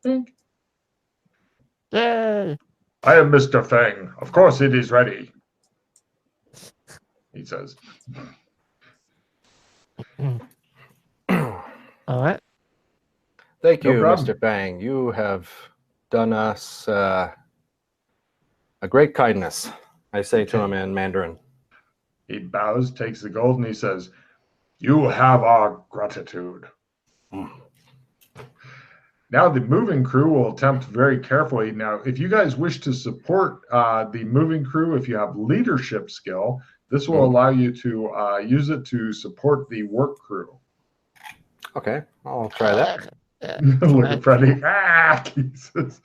Think. Yay! I am Mr. Fang. Of course it is ready, he says. All right. Thank No you, problem. Mr. Fang. You have done us a great kindness, I say to him in Mandarin. He bows, takes the gold, and he says, "You have our gratitude." Now the moving crew will attempt very carefully. Now, if you guys wish to support the moving crew, if you have leadership skill, this will allow you to use it to support the work crew. Okay, I'll try that. Look at Freddie. Jesus.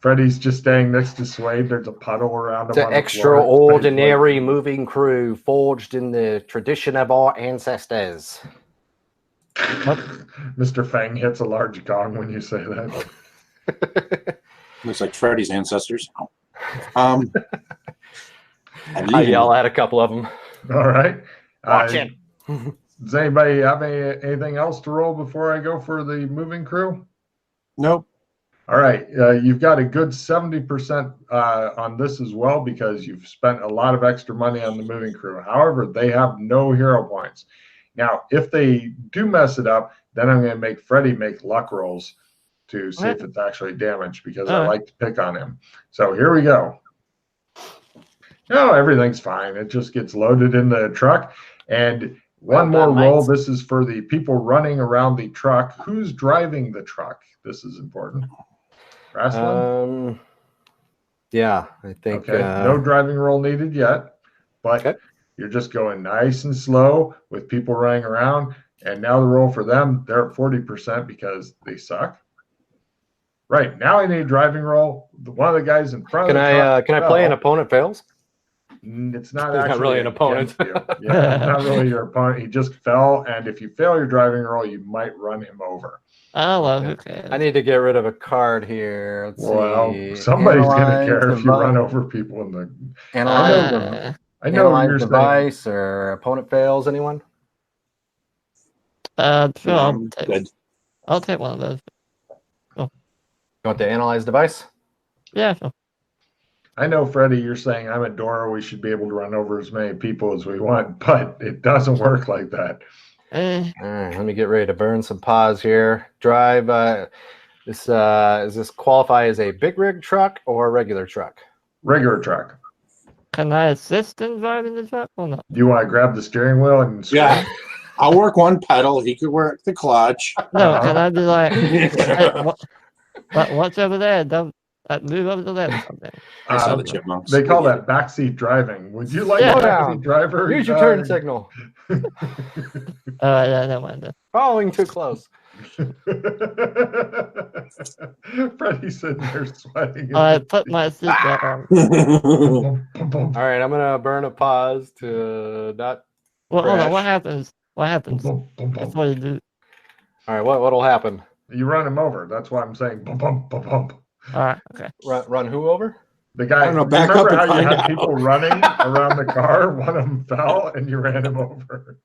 Freddie's just staying next to Suede. There's a puddle around him. It's an on the floor. extraordinary moving crew forged in the tradition of our ancestors. Mr. Fang hits a large gong when you say that. Looks like Freddy's ancestors. I yell at a couple of them. All right. Watch it. Does anybody have anything else to roll before I go for the moving crew? Nope. All right. You've got a good 70% on this as well because you've spent a lot of extra money on the moving crew. However, they have no hero points. Now, if they do mess it up, then I'm going to make Freddie make luck rolls to see if it's actually damaged because I like to pick on him. So here we go. No, everything's fine. It just gets loaded in the truck. And one more roll. This is for the people running around the truck. Who's driving the truck? This is important. Rasslin? Yeah, I think. Okay, no driving roll needed yet, but you're just going nice and slow with people running around. And now the roll for them, they're at 40% because they suck. Right, now I need a driving roll. One of the guys in front of the truck. Can I play an opponent fails? It's not He's actually not really an opponent. Yeah, not really your opponent. He just fell, and if you fail your driving roll, you might run him over. Oh, well, okay. I need to get rid of a card here. Let's see. Somebody's going to care if you run over people in the. Analyze I know you're device saying. or opponent fails. Anyone? Sure. Good. I'll take one of those. You want the analyze device? Yeah, sure. I know, Freddie, you're saying I'm a Dora. We should be able to run over as many people as we want, but it doesn't work like that. All right, let me get ready to burn some pause here. Drive. Does this qualify as a big rig truck or a regular truck? Regular truck. Can I assist in driving the truck or not? You want to grab the steering wheel and swing? Yeah. I'll work one pedal. He could work the clutch. No, can I be like, hey, what's over there? Don't move over to the left or something. I saw the chipmunks. They call that backseat driving. Would you like a backseat driver? Use your turn signal. All right, yeah, never mind. Following too close. Freddie's sitting there sweating. I put my seatbelt on. All right, I'm gonna burn a pause to not. Well, hold on. crash. What happens? What happens? That's what you do. All right, what'll happen? You run him over. That's why I'm saying bump, bump, bump, bump. All right, okay. Run who over? The guy. I don't know, back up remember and how you find had out. people running around the car? One of them fell, and you ran him over.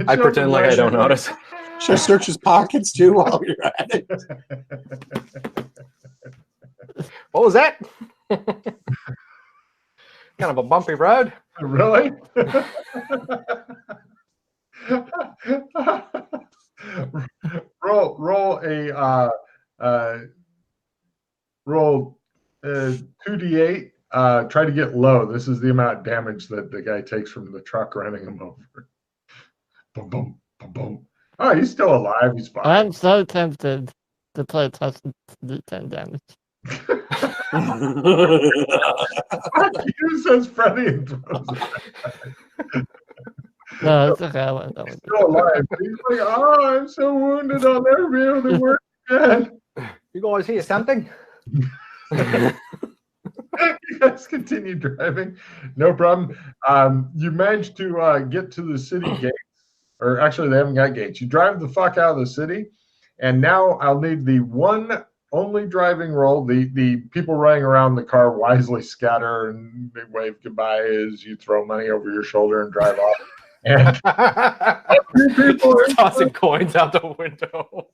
I pretend like I don't notice. Should I search his pockets too while you're at it? What was that? Kind of a bumpy road. Really? roll 2d8. Try to get low. This is the amount of damage that the guy takes from the truck running him over. Boom, boom, boom, boom. Oh, he's still alive. He's fine. I'm so tempted to play plus 10 damage. He says Freddie and throws it. No, it's okay. I won't. He's still alive. He's like, oh, I'm so wounded. I'll never be able to work again. You guys hear something? You guys continue driving. No problem. You managed to get to the city gates. Or actually, they haven't got gates. You drive the fuck out of the city. And now I'll need the one only driving roll. The people running around the car wisely scatter and they wave goodbye as you throw money over your shoulder and drive off. And people are tossing coins out the window.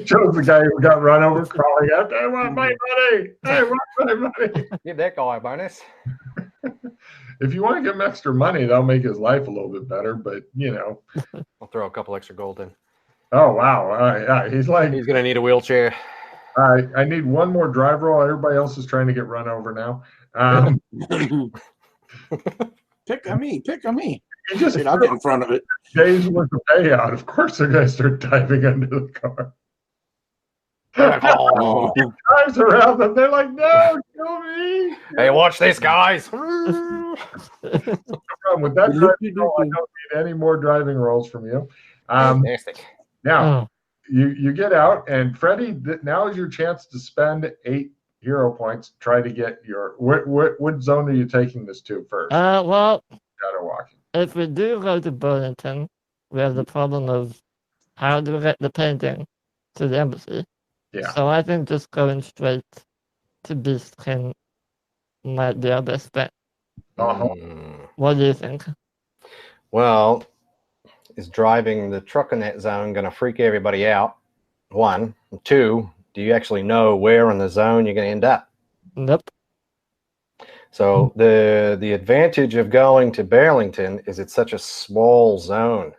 Joe's the guy who got run over crawling out. I want my money. I want my money. Give that guy a bonus. If you want to give him extra money, that'll make his life a little bit better. But I'll throw a couple extra gold in. oh wow, yeah, he's like, He's gonna need a wheelchair. I need one more drive roll. Everybody else is trying to get run over now. Pick on me. Pick on me. He just Dude, I'll get in front of it. days worth of payout. Of course, they're going to start diving into the car. Oh. Drives around them. They're like, no, kill me. Hey, watch this, guys. With that driving roll, I don't need any more driving rolls from you. Fantastic. Now, you get out, and Freddie, now is your chance to spend 8 hero points. Try to get your what zone are you taking this to first? Well, Shadow walking. if we do go to Burlington, we have the problem of how do we get the painting to the embassy. Yeah. So I think just going straight to Beastkin might be our best bet. What do you think? Well, is driving the truck in that zone going to freak everybody out? 1. 2, do you actually know where in the zone you're going to end up? Nope. So the advantage of going to Burlington is it's such a small zone.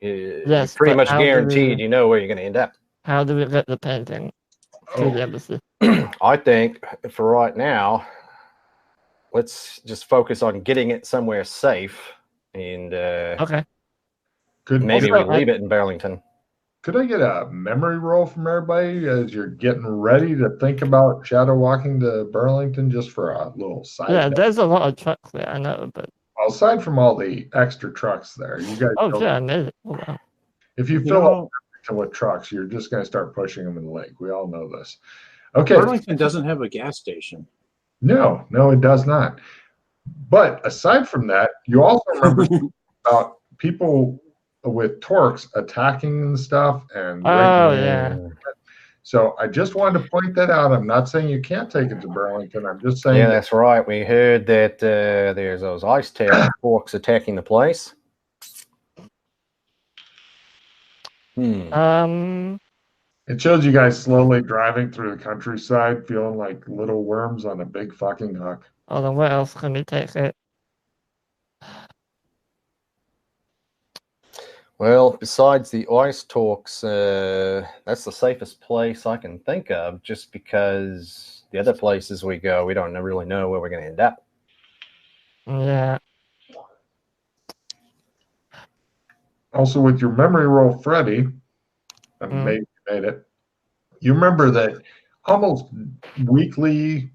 Yes, It's pretty but much how do guaranteed we- you know where you're going to end up. How do we get the painting to the embassy? I think for right now, let's just focus on getting it somewhere safe, and Okay. maybe we Also, leave it in Burlington. Could I get a memory roll from everybody as you're getting ready to think about shadow walking to Burlington, just for a little side Yeah, note? there's a lot of trucks there, I know, but Aside from all the extra trucks there, you guys yeah, I made it. Oh, wow. if you You fill know, up with trucks, you're just going to start pushing them in the lake. We all know this. Okay. Burlington doesn't have a gas station. No, it does not. But aside from that, you also remember about people with torques attacking and stuff. And Oh, yeah. so I just wanted to point that out. I'm not saying you can't take it to Burlington. I'm just saying Yeah, that's right. We heard that there's those ice tail forks attacking the place. it shows you guys slowly driving through the countryside, feeling like little worms on a big fucking hook. Oh, then where else can we take it? Well, besides the ice talks, that's the safest place I can think of, just because the other places we go, we don't really know where we're going to end up. Yeah. Also, with your memory roll, Freddie, and maybe you made it. You remember that almost weekly,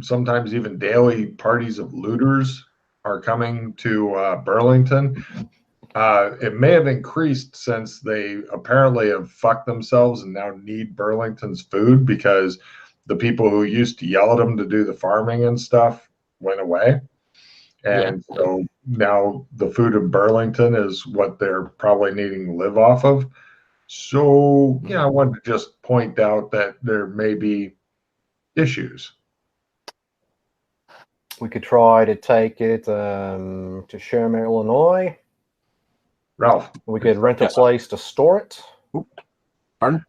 sometimes even daily, parties of looters are coming to Burlington. It may have increased since they apparently have fucked themselves and now need Burlington's food, because the people who used to yell at them to do the farming and stuff went away. And so now the food of Burlington is what they're probably needing to live off of. So, I wanted to just point out that there may be issues. We could try to take it to Sherman, Illinois. Ralph. We could rent a place to store it. Pardon?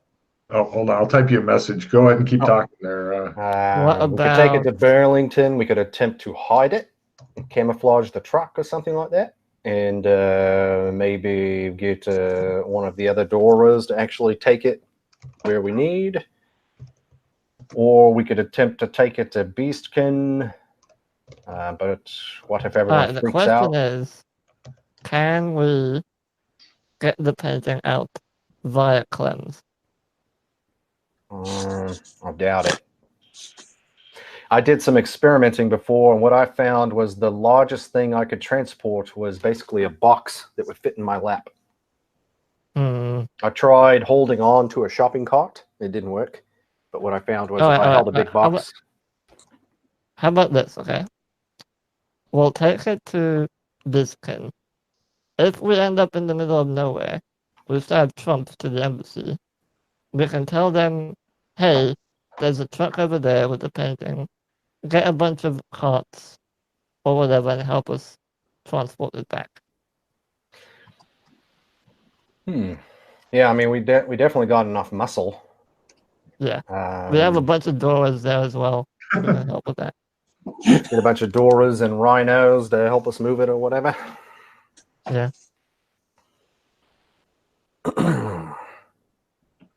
Oh, hold on. I'll type you a message. Go ahead and keep talking there. We could take it to Burlington. We could attempt to hide it, camouflage the truck or something like that, and maybe get one of the other Doras to actually take it where we need. Or we could attempt to take it to Beastkin. But what if everyone The freaks out? question is, can we get the painting out via cleanse? I doubt it. I did some experimenting before, and what I found was the largest thing I could transport was basically a box that would fit in my lap. I tried holding on to a shopping cart. It didn't work. But what I found was if I held a big box. How about this, okay? We'll take it to Biskin. If we end up in the middle of nowhere, we still have trumps to the embassy. We can tell them, hey, there's a truck over there with the painting. Get a bunch of carts or whatever and help us transport it back. Yeah, I mean, we definitely got enough muscle. Yeah. We have a bunch of doors there as well. We're gonna help with that. Get a bunch of Doras and rhinos to help us move it or whatever. Yeah.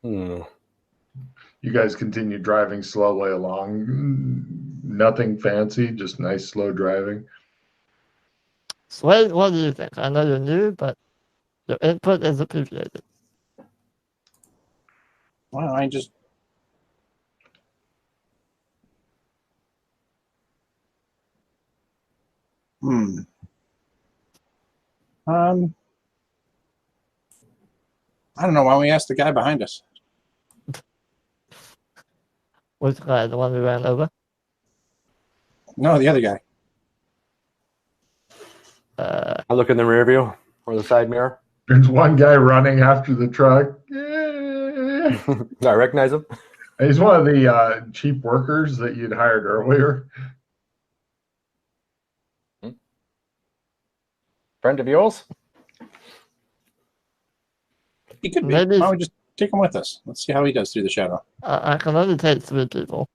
You guys continue driving slowly along. Nothing fancy, just nice slow driving. So what do you think? I know you're new, but your input is appreciated. Well, I just. I don't know why we asked the guy behind us. Which guy? The one we ran over? No, the other guy. I look in the rear view or the side mirror. There's one guy running after the truck. I recognize him. He's one of the cheap workers that you'd hired earlier. Friend of yours? He could be. Maybe- Why don't we just take him with us? Let's see how he does through the shadow. I can only take 3 people.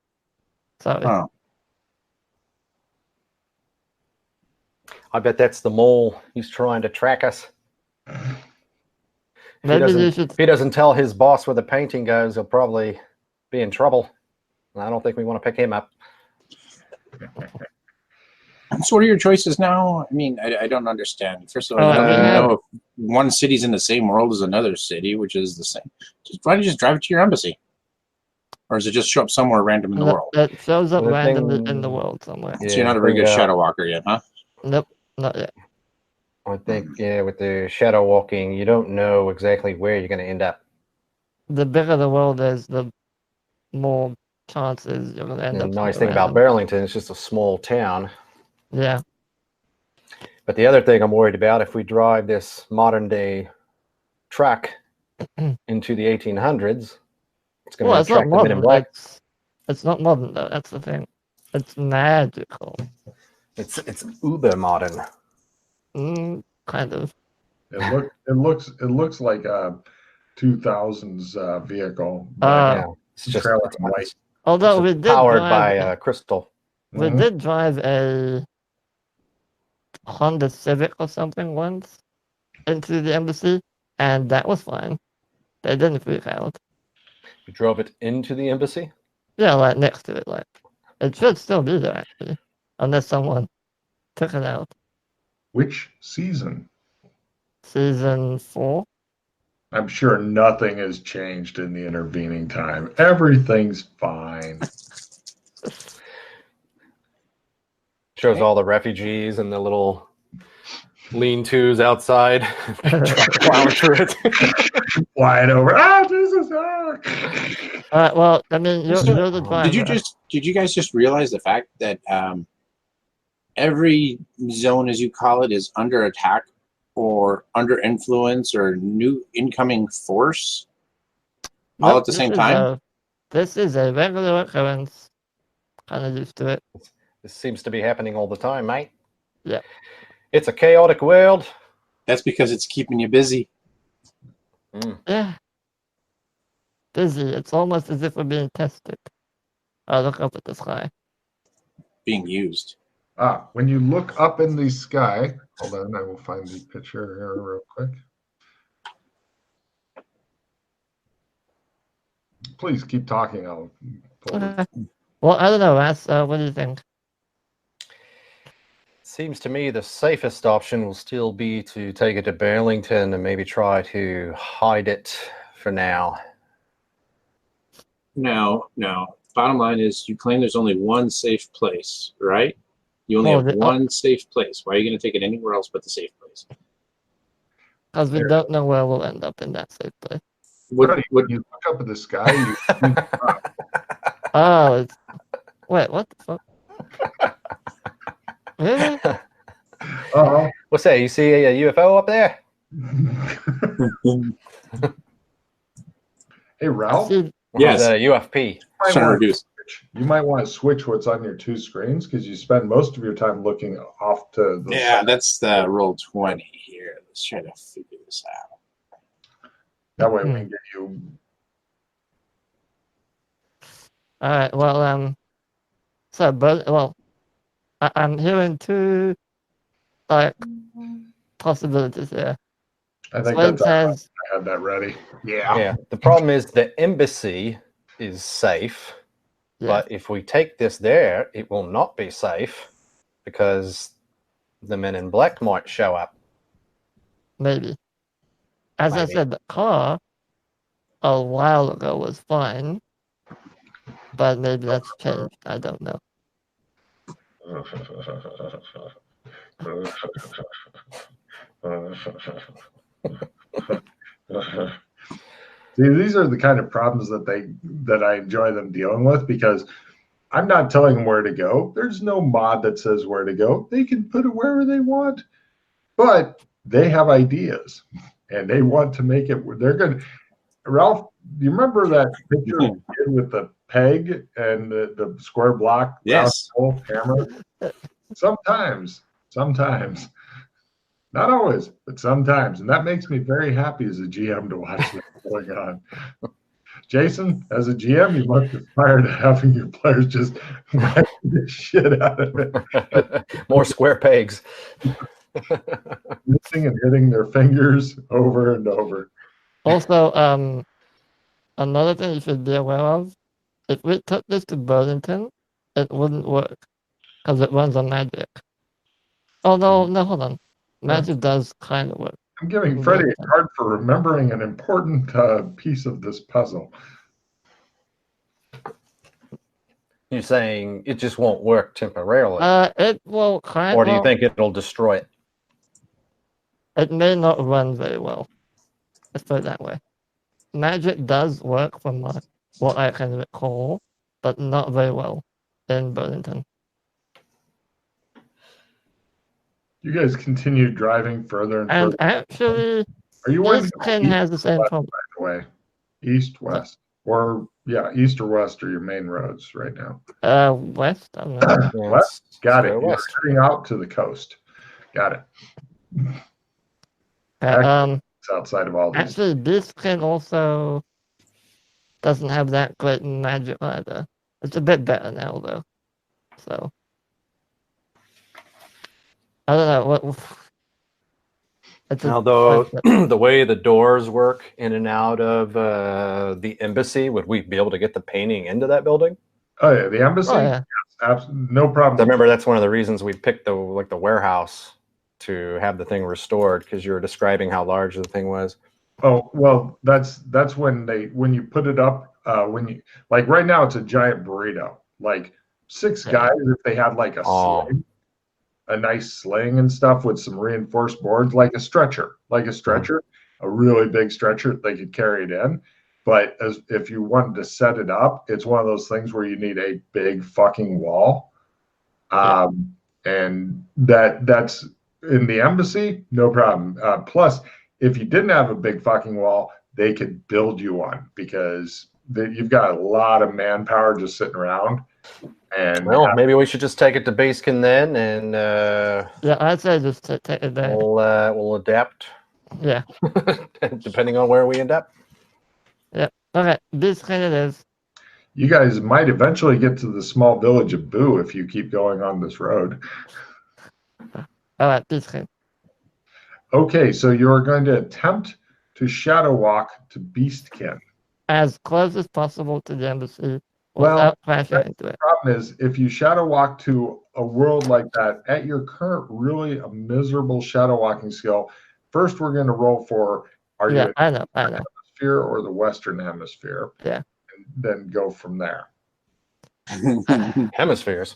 Sorry. Oh, I bet that's the mole. He's trying to track us. Maybe you should. If he doesn't tell his boss where the painting goes, he'll probably be in trouble. I don't think we want to pick him up. so what are your choices now? I mean, I don't understand. First of all, I we don't have- know if one city's in the same world as another city, which is the same. Why don't you just drive it to your embassy? Or does it just show up somewhere random in the world? It shows up The randomly thing- in the world somewhere. So you're not a very good shadow walker yet, huh? Nope, not yet. I think, yeah, with the shadow walking, you don't know exactly where you're going to end up. The bigger the world is, the more chances you're going to end The up. nice somewhere thing about random. Burlington, it's just a small town. Yeah. But the other thing I'm worried about, if we drive this modern day truck into the 1800s, it's going Well, to it's not attract the men in modern. black. It's not modern though. That's the thing. It's magical. It's uber modern. Kind of. It looks like a 2000s vehicle. Yeah, it's just Trailer it's, white. it's Although we did powered drive, by crystal. we Mhm. did drive a Honda Civic or something once into the embassy, and that was fine. They didn't freak out. You drove it into the embassy. Yeah, like next to it, like it should still be there actually, unless someone took it out. Which season? Season 4. I'm sure nothing has changed in the intervening time. Everything's fine. Shows all the refugees and the little lean-tos outside. Truck plowing through it. Flying over. Ah, Jesus! Ah. Well, I mean, you're the driver. Did you guys just realize the fact that every zone, as you call it, is under attack or under influence or new incoming force all at the same time? This is a regular occurrence. Kind of used to it. This seems to be happening all the time, mate. Yeah. It's a chaotic world. That's because it's keeping you busy. Yeah. Busy. It's almost as if we're being tested. I look up at the sky. Being used. When you look up in the sky, hold on, I will find the picture here real quick. Please keep talking. I'll pull it. Well, I don't know, Ras. What do you think? Seems to me the safest option will still be to take it to Burlington and maybe try to hide it for now. No. Bottom line is you claim there's only one safe place, right? You only have one safe place. Why are you going to take it anywhere else but the safe place? Because we don't know where we'll end up in that safe place. When you look up at the sky, Oh, wait, what the fuck? Really? What's that? You see a UFO up there? Hey, Ralph. Yes. The UFP. You might want to switch what's on your two screens because you spend most of your time looking off to the Yeah, side. that's the roll 20 here. Let's try to figure this out. That way we can get you. All right. Well, I'm hearing two like possibilities here. I think Slade that's says, I had that ready. Yeah. Yeah. The problem is the embassy is safe, yeah, but if we take this there, it will not be safe because the men in black might show up. maybe. As I Maybe. said, the car a while ago was fine, but maybe that's changed. I don't know. See, these are the kind of problems that I enjoy them dealing with because I'm not telling them where to go. There's no mod that says where to go. They can put it wherever they want, but they have ideas and they want to make it. They're good. Ralph, do you remember that picture we did with the peg and the square block? Yes. Round hole hammer? Sometimes, not always, but sometimes. And that makes me very happy as a GM to watch that going on. Jason, as a GM, you must aspire to having your players just whack the shit out of it. More square pegs. Missing and hitting their fingers over and over. Also, another thing you should be aware of, if we took this to Burlington, it wouldn't work because it runs on magic. Oh, no, hold on. Magic does kind of work. I'm giving Freddie a card for remembering an important piece of this puzzle. You're saying it just won't work temporarily? It will kind of... Or do you think it'll destroy it? It may not run very well. Let's put it that way. Magic does work from what I can recall, but not very well in Burlington. You guys continue driving further and And further. actually, Are you this kin has the same problem. By the way, east, west, or east or west are your main roads right now. West, I don't know. West, got it. You're West. heading out to the coast. Got it. It's outside of all these. Actually, this kin also doesn't have that great magic either. It's a bit better now, though. So, I don't know what. Now, the way the doors work in and out of the embassy, would we be able to get the painting into that building? Oh yeah, the embassy. Oh, yeah. Yes, absolutely, no problem. I remember that's one of the reasons we picked the warehouse to have the thing restored, because you were describing how large the thing was. Oh well, that's when you put it up. When you like right now, it's a giant burrito. Like 6 guys, if they had like a sling, a nice sling and stuff with some reinforced boards, like a stretcher, a really big stretcher, they could carry it in. But if you wanted to set it up, it's one of those things where you need a big fucking wall. And that's in the embassy, no problem. Plus, if you didn't have a big fucking wall, they could build you one because you've got a lot of manpower just sitting around. And well, maybe we should just take it to Basekin then, and yeah, I'd say just take it there. We'll adapt. Yeah. Depending on where we end up. Yeah. Okay. Basekin it is. You guys might eventually get to the small village of Boo if you keep going on this road. All right, Basekin. Okay, so you're going to attempt to shadow walk to Beastkin. As close as possible to the embassy without crashing into it. The problem is, if you shadow walk to a world like that, at your current really a miserable shadow walking skill, first we're going to roll for you in I know. the hemisphere or the Western Hemisphere. Yeah. And then go from there. Hemispheres.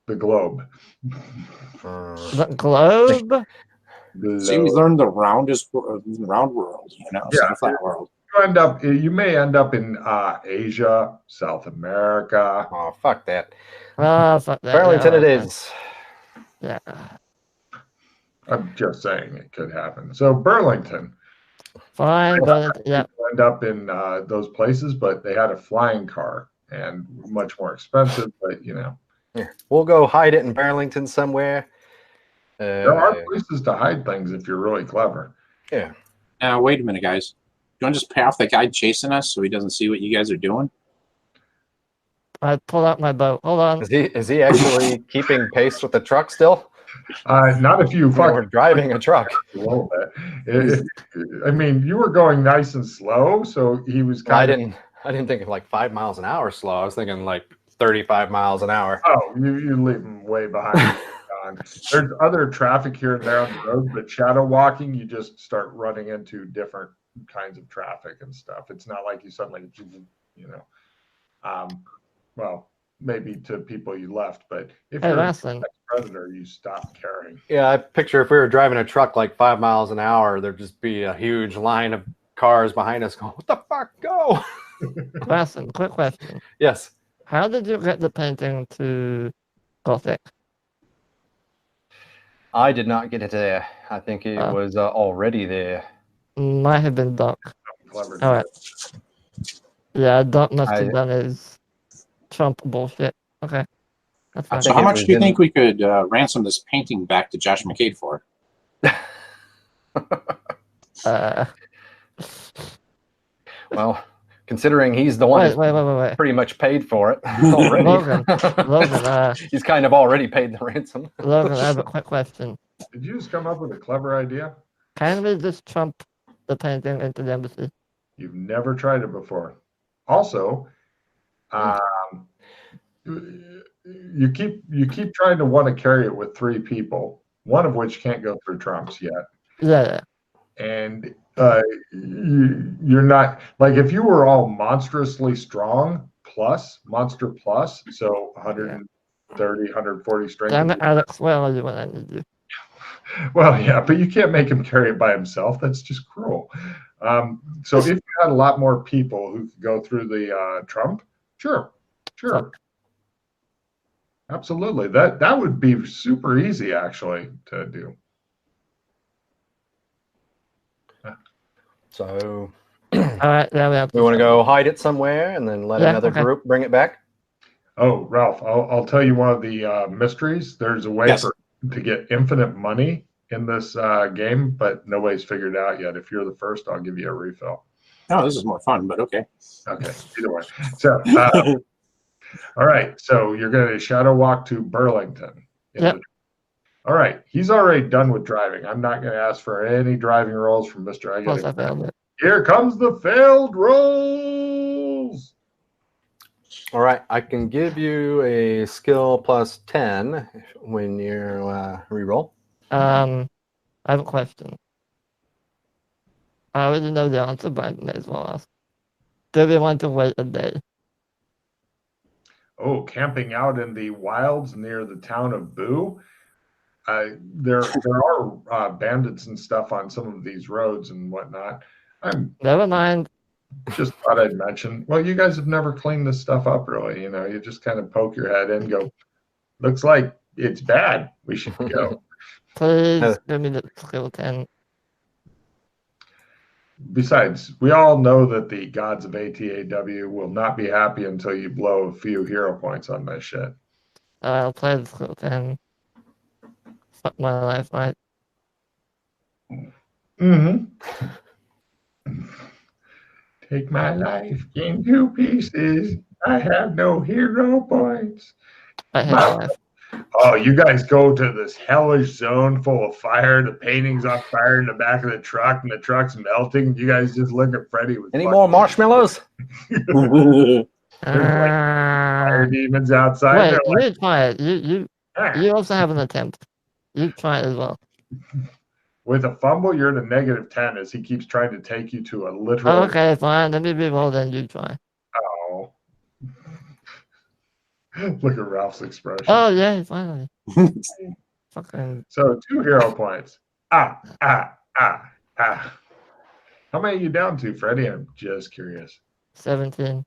The globe. The globe? So we learned the round world, flat world. You may end up in Asia, South America. Oh, fuck that. Fuck that. Burlington it is. Yeah. I'm just saying it could happen. So Burlington. Fine, but yeah. End up in those places, but they had a flying car and much more expensive, but Yeah. We'll go hide it in Burlington somewhere. There are places to hide things if you're really clever. Yeah. Wait a minute, guys. You want to just pay off the guy chasing us so he doesn't see what you guys are doing? I pull out my boat. Hold on. Is he actually keeping pace with the truck still? Not if you We're fucking driving a truck. a little bit. I mean, you were going nice and slow, so he was I kind of. I didn't think of like 5 miles an hour slow. I was thinking like 35 miles an hour. Oh, you leave him way behind. There's other traffic here and there on the road, but shadow walking, you just start running into different kinds of traffic and stuff. It's not like you suddenly, you know, well, maybe to people you left, but if Hey, you're a Wrestling. predator, you stop caring. Yeah, I picture if we were driving a truck like 5 miles an hour, there'd just be a huge line of cars behind us going, "What the fuck? Go!" Wrestling. Quick question. Yes. How did you get the painting to Gothic? I did not get it there. I think it was already there. Might have been Doc. Clever. All right. Yeah, Doc must I- have done his Trump bullshit. Okay. That's fine. So think how it much was do you in- think we could ransom this painting back to Josh McCade for? Well, considering he's the one Wait, who's wait. pretty much paid for it already. Logan, He's kind of already paid the ransom. Logan, I have a quick question. Did you just come up with a clever idea? Can we just Trump the painting into the embassy? You've never tried it before. Also, you keep trying to want to carry it with 3 people, one of which can't go through Trump's yet. Yeah. And you're not, like, if you were all monstrously strong monster plus, so 130, 140 strength. Damn it, Alex. Where are you when I need you? Well, yeah, but you can't make him carry it by himself. That's just cruel. So if you had a lot more people who could go through the Trump, sure. Absolutely. That would be super easy, actually, to do. So All right, yeah, we have we want to go hide it somewhere and then let another group bring it back. Oh, Ralph, I'll tell you one of the mysteries. There's a way to get infinite money in this game, but nobody's figured it out yet. If you're the first, I'll give you a refill. Oh, this is more fun, but okay. Okay, either way. So, all right. So you're going to shadow walk to Burlington. Yep. All right. He's already done with driving. I'm not going to ask for any driving rolls from Mr. Plus, I failed it. Here comes the failed rolls. All right, I can give you a skill plus 10 when you reroll. I have a question. I already know the answer, but I may as well ask. Do we want to wait a day? Oh, camping out in the wilds near the town of Boo. There are bandits and stuff on some of these roads and whatnot. Never mind. Just thought I'd mention. Well, you guys have never cleaned this stuff up, really. You know, you just kind of poke your head in and go, looks like it's bad. We should go. Please give me the skill 10. Besides, we all know that the gods of ATAW will not be happy until you blow a few hero points on this shit. I'll play the skill 10. Fuck my life, right? Mm-hmm. Take my life in 2 pieces. I have no hero points. I have life. Oh, you guys go to this hellish zone full of fire. The painting's on fire in the back of the truck, and the truck's melting. You guys just look at Freddy with Any more marshmallows? There's fire demons outside. Wait, They're you try it. You also have an attempt. You try it as well. with a fumble, you're at a -10 as he keeps trying to take you to a literal. Oh, okay, fine. Let me reroll, then you try. Oh. Look at Ralph's expression. Oh, yeah, finally. Fucking. So 2 hero points. How many are you down to, Freddy? I'm just curious. 17.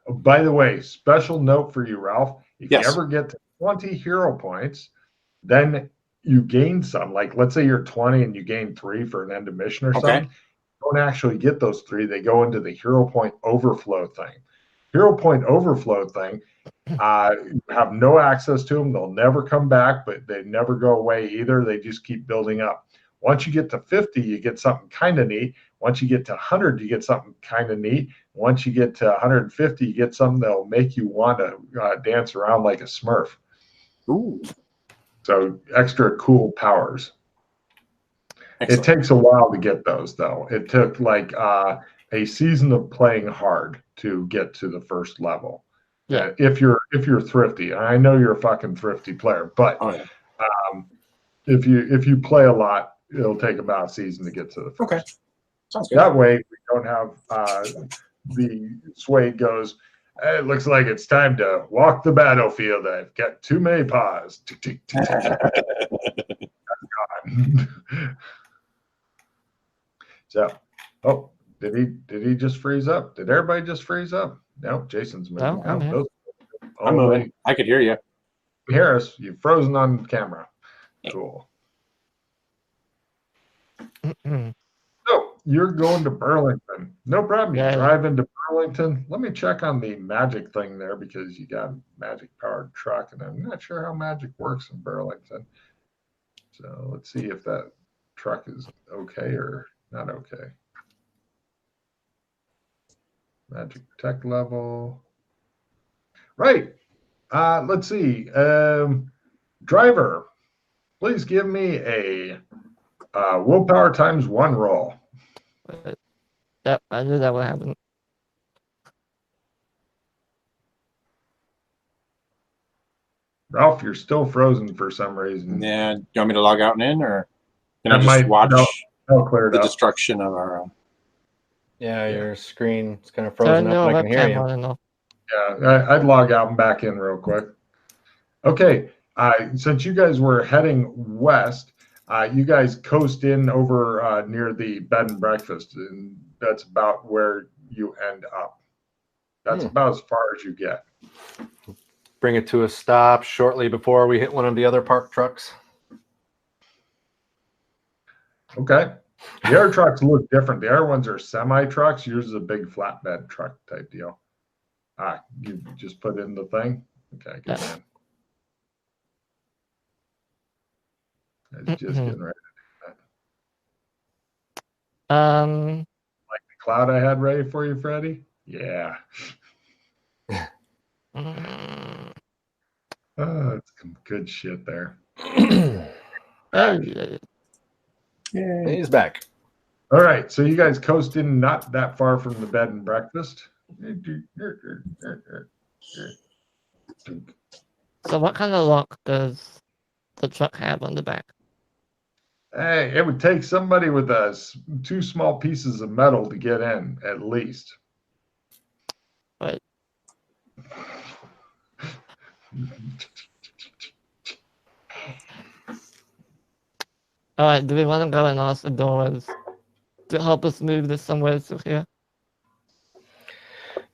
Oh, by the way, special note for you, Ralph. If Yes. you ever get to 20 hero points, then you gain some. Like, let's say you're 20 and you gain 3 for an end of mission or something. You don't actually get those 3. They go into the hero point overflow thing. Hero point overflow thing, you have no access to them. They'll never come back, but they never go away either. They just keep building up. Once you get to 50, you get something kind of neat. Once you get to 100, you get something kind of neat. Once you get to 150, you get something that'll make you want to dance around like a Smurf. Ooh. So extra cool powers. Excellent. It takes a while to get those, though. It took like a season of playing hard to get to the first level. Yeah. If you're thrifty, and I know you're a fucking thrifty player, but Oh, yeah. if you play a lot, it'll take about a season to get to the first. Okay. Sounds good. That way, we don't have the Suede goes, "Hey, it looks like it's time to walk the battlefield. I've got too many paws." So, oh, did he just freeze up? Did everybody just freeze up? No, Jason's moving. No, I'm here. I'm moving. I could hear you. Hear us. You've frozen on camera. Cool. So you're going to Burlington. No problem. You Yeah. drive into Burlington. Let me check on the magic thing there because you got a magic powered truck, and I'm not sure how magic works in Burlington. So let's see if that truck is okay or not okay. Magic tech level. Right. Let's see. Driver, please give me a willpower times 1 roll. Yep, I knew that would happen. Ralph, you're still frozen for some reason. Yeah. Do you want me to log out and in, or can I That just might- watch I'll clear it the up. destruction of our? Yeah, your screen is kind of Turn frozen your up, and I can hear webcam you. on and off. Yeah, I'd log out and back in real quick. Okay, since you guys were heading west, you guys coast in over near the bed and breakfast, and that's about where you end up. That's about as far as you get. Bring it to a stop shortly before we hit one of the other parked trucks. Okay. The air trucks look different. The air ones are semi trucks. Yours is a big flatbed truck type deal. You just put in the thing. Okay, good Yeah. man. I was just getting ready to do that. Um, Like the cloud I had ready for you, Freddie? Yeah. Oh, it's some good shit there. hey, He's back. All right, so you guys coast in not that far from the bed and breakfast. so what kind of lock does the truck have on the back? Hey, it would take somebody with 2 small pieces of metal to get in, at least. Right. All right, do we want to go and ask the doors to help us move this somewhere through here?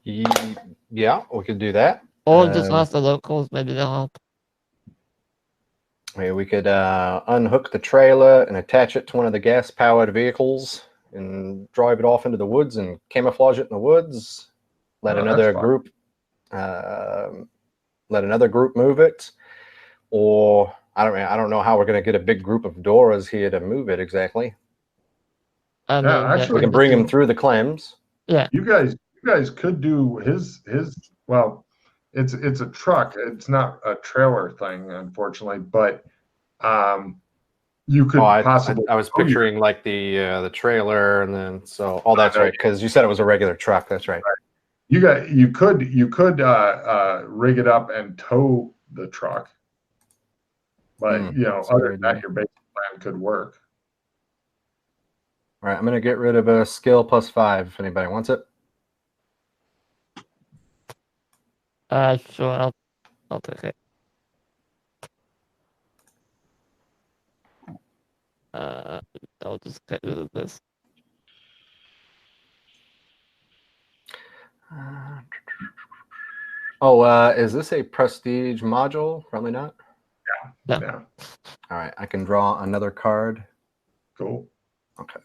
Yeah, we could do that. Or just ask the locals, maybe they'll help. We could unhook the trailer and attach it to one of the gas-powered vehicles and drive it off into the woods and camouflage it in the woods. Let another group move it, or I don't know how we're going to get a big group of Doras here to move it exactly. I mean, actually, We can bring them through the clams. Yeah. You guys could do his well, it's a truck. It's not a trailer thing, unfortunately, but you could possibly. I was picturing like the trailer, and then that's right, because you said it was a regular truck. That's right. You could rig it up and tow the truck, but other than that, your basic plan could work. All right, I'm going to get rid of a skill +5 if anybody wants it. Sure, I'll take it. I'll just get rid of this. Is this a prestige module? Probably not. No. Yeah. All right, I can draw another card. Cool. Okay.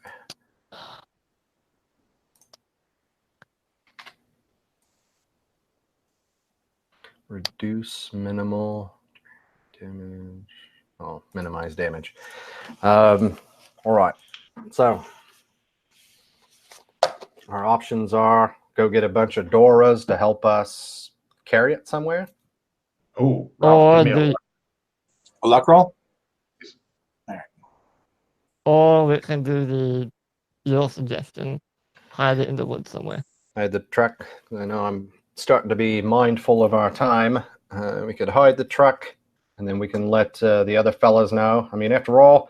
Reduce minimal damage. Oh, minimize damage. All right. So our options are go get a bunch of Doras to help us carry it somewhere. Oh, Or Ralph, give me A luck roll? or we can do your suggestion, hide it in the woods somewhere. I had the truck. I know I'm starting to be mindful of our time. We could hide the truck, and then we can let the other fellas know. I mean, after all,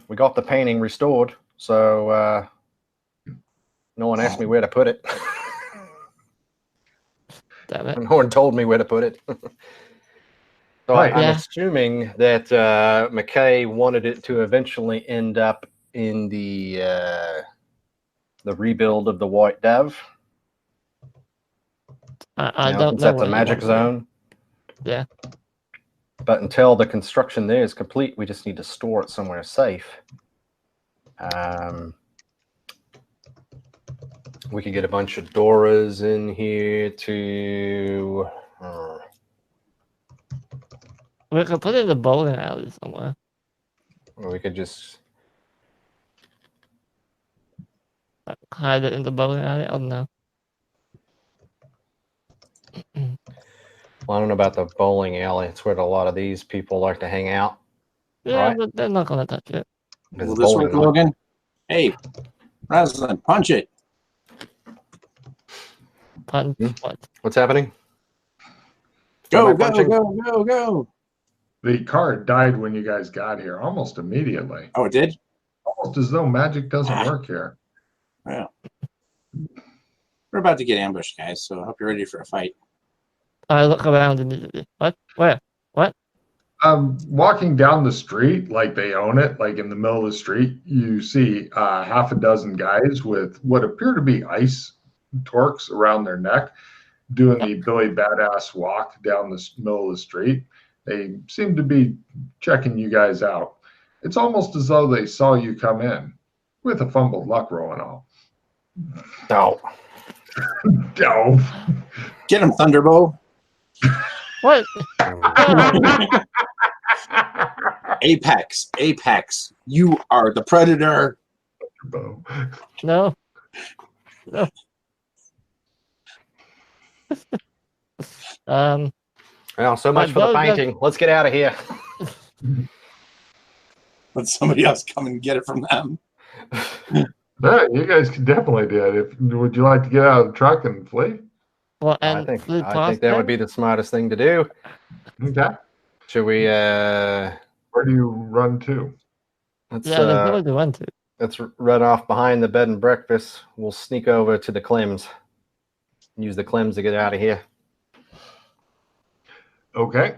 we got the painting restored, so no one asked me where to put it. Damn it. No one told me where to put it. So Right. I'm Yeah. assuming that McKay wanted it to eventually end up in the rebuild of the White Dove. I don't Since know. that's a what you magic want. zone. Yeah. But until the construction there is complete, we just need to store it somewhere safe. We could get a bunch of Doras in here to. We could put it in the bowling alley somewhere. Or we could just. Hide it in the bowling alley. I don't know. Well, I don't know about the bowling alley. It's where a lot of these people like to hang out. Yeah, Right. but they're not gonna touch it. Well, this way, Logan. Hey, President, punch it. Punch what? What's happening? Go, Am I go, punching? go, go, go. The card died when you guys got here, almost immediately. Oh, it did? Almost as though magic doesn't work here. Well, we're about to get ambushed, guys, so I hope you're ready for a fight. I look around immediately. What? Where? What? Walking down the street like they own it, like in the middle of the street, you see half a dozen guys with what appear to be ice torques around their neck doing the Billy Badass walk down the middle of the street. They seem to be checking you guys out. It's almost as though they saw you come in with a fumbled luck roll and all. No. No. Get him, Thunderbow. What? Apex, Apex, you are the predator. No. No. Well, so much But for the those are- painting. Let's get out of here. Let somebody else come and get it from them. Yeah, you guys can definitely do it. Would you like to get out of the truck and flee? Well, I and think flew that past would them? be the smartest thing to do. Okay. Should we? Where do you run to? Let's Yeah, there's nowhere to run to. let's run off behind the bed and breakfast. We'll sneak over to the Clems. Use the Clems to get out of here. Okay.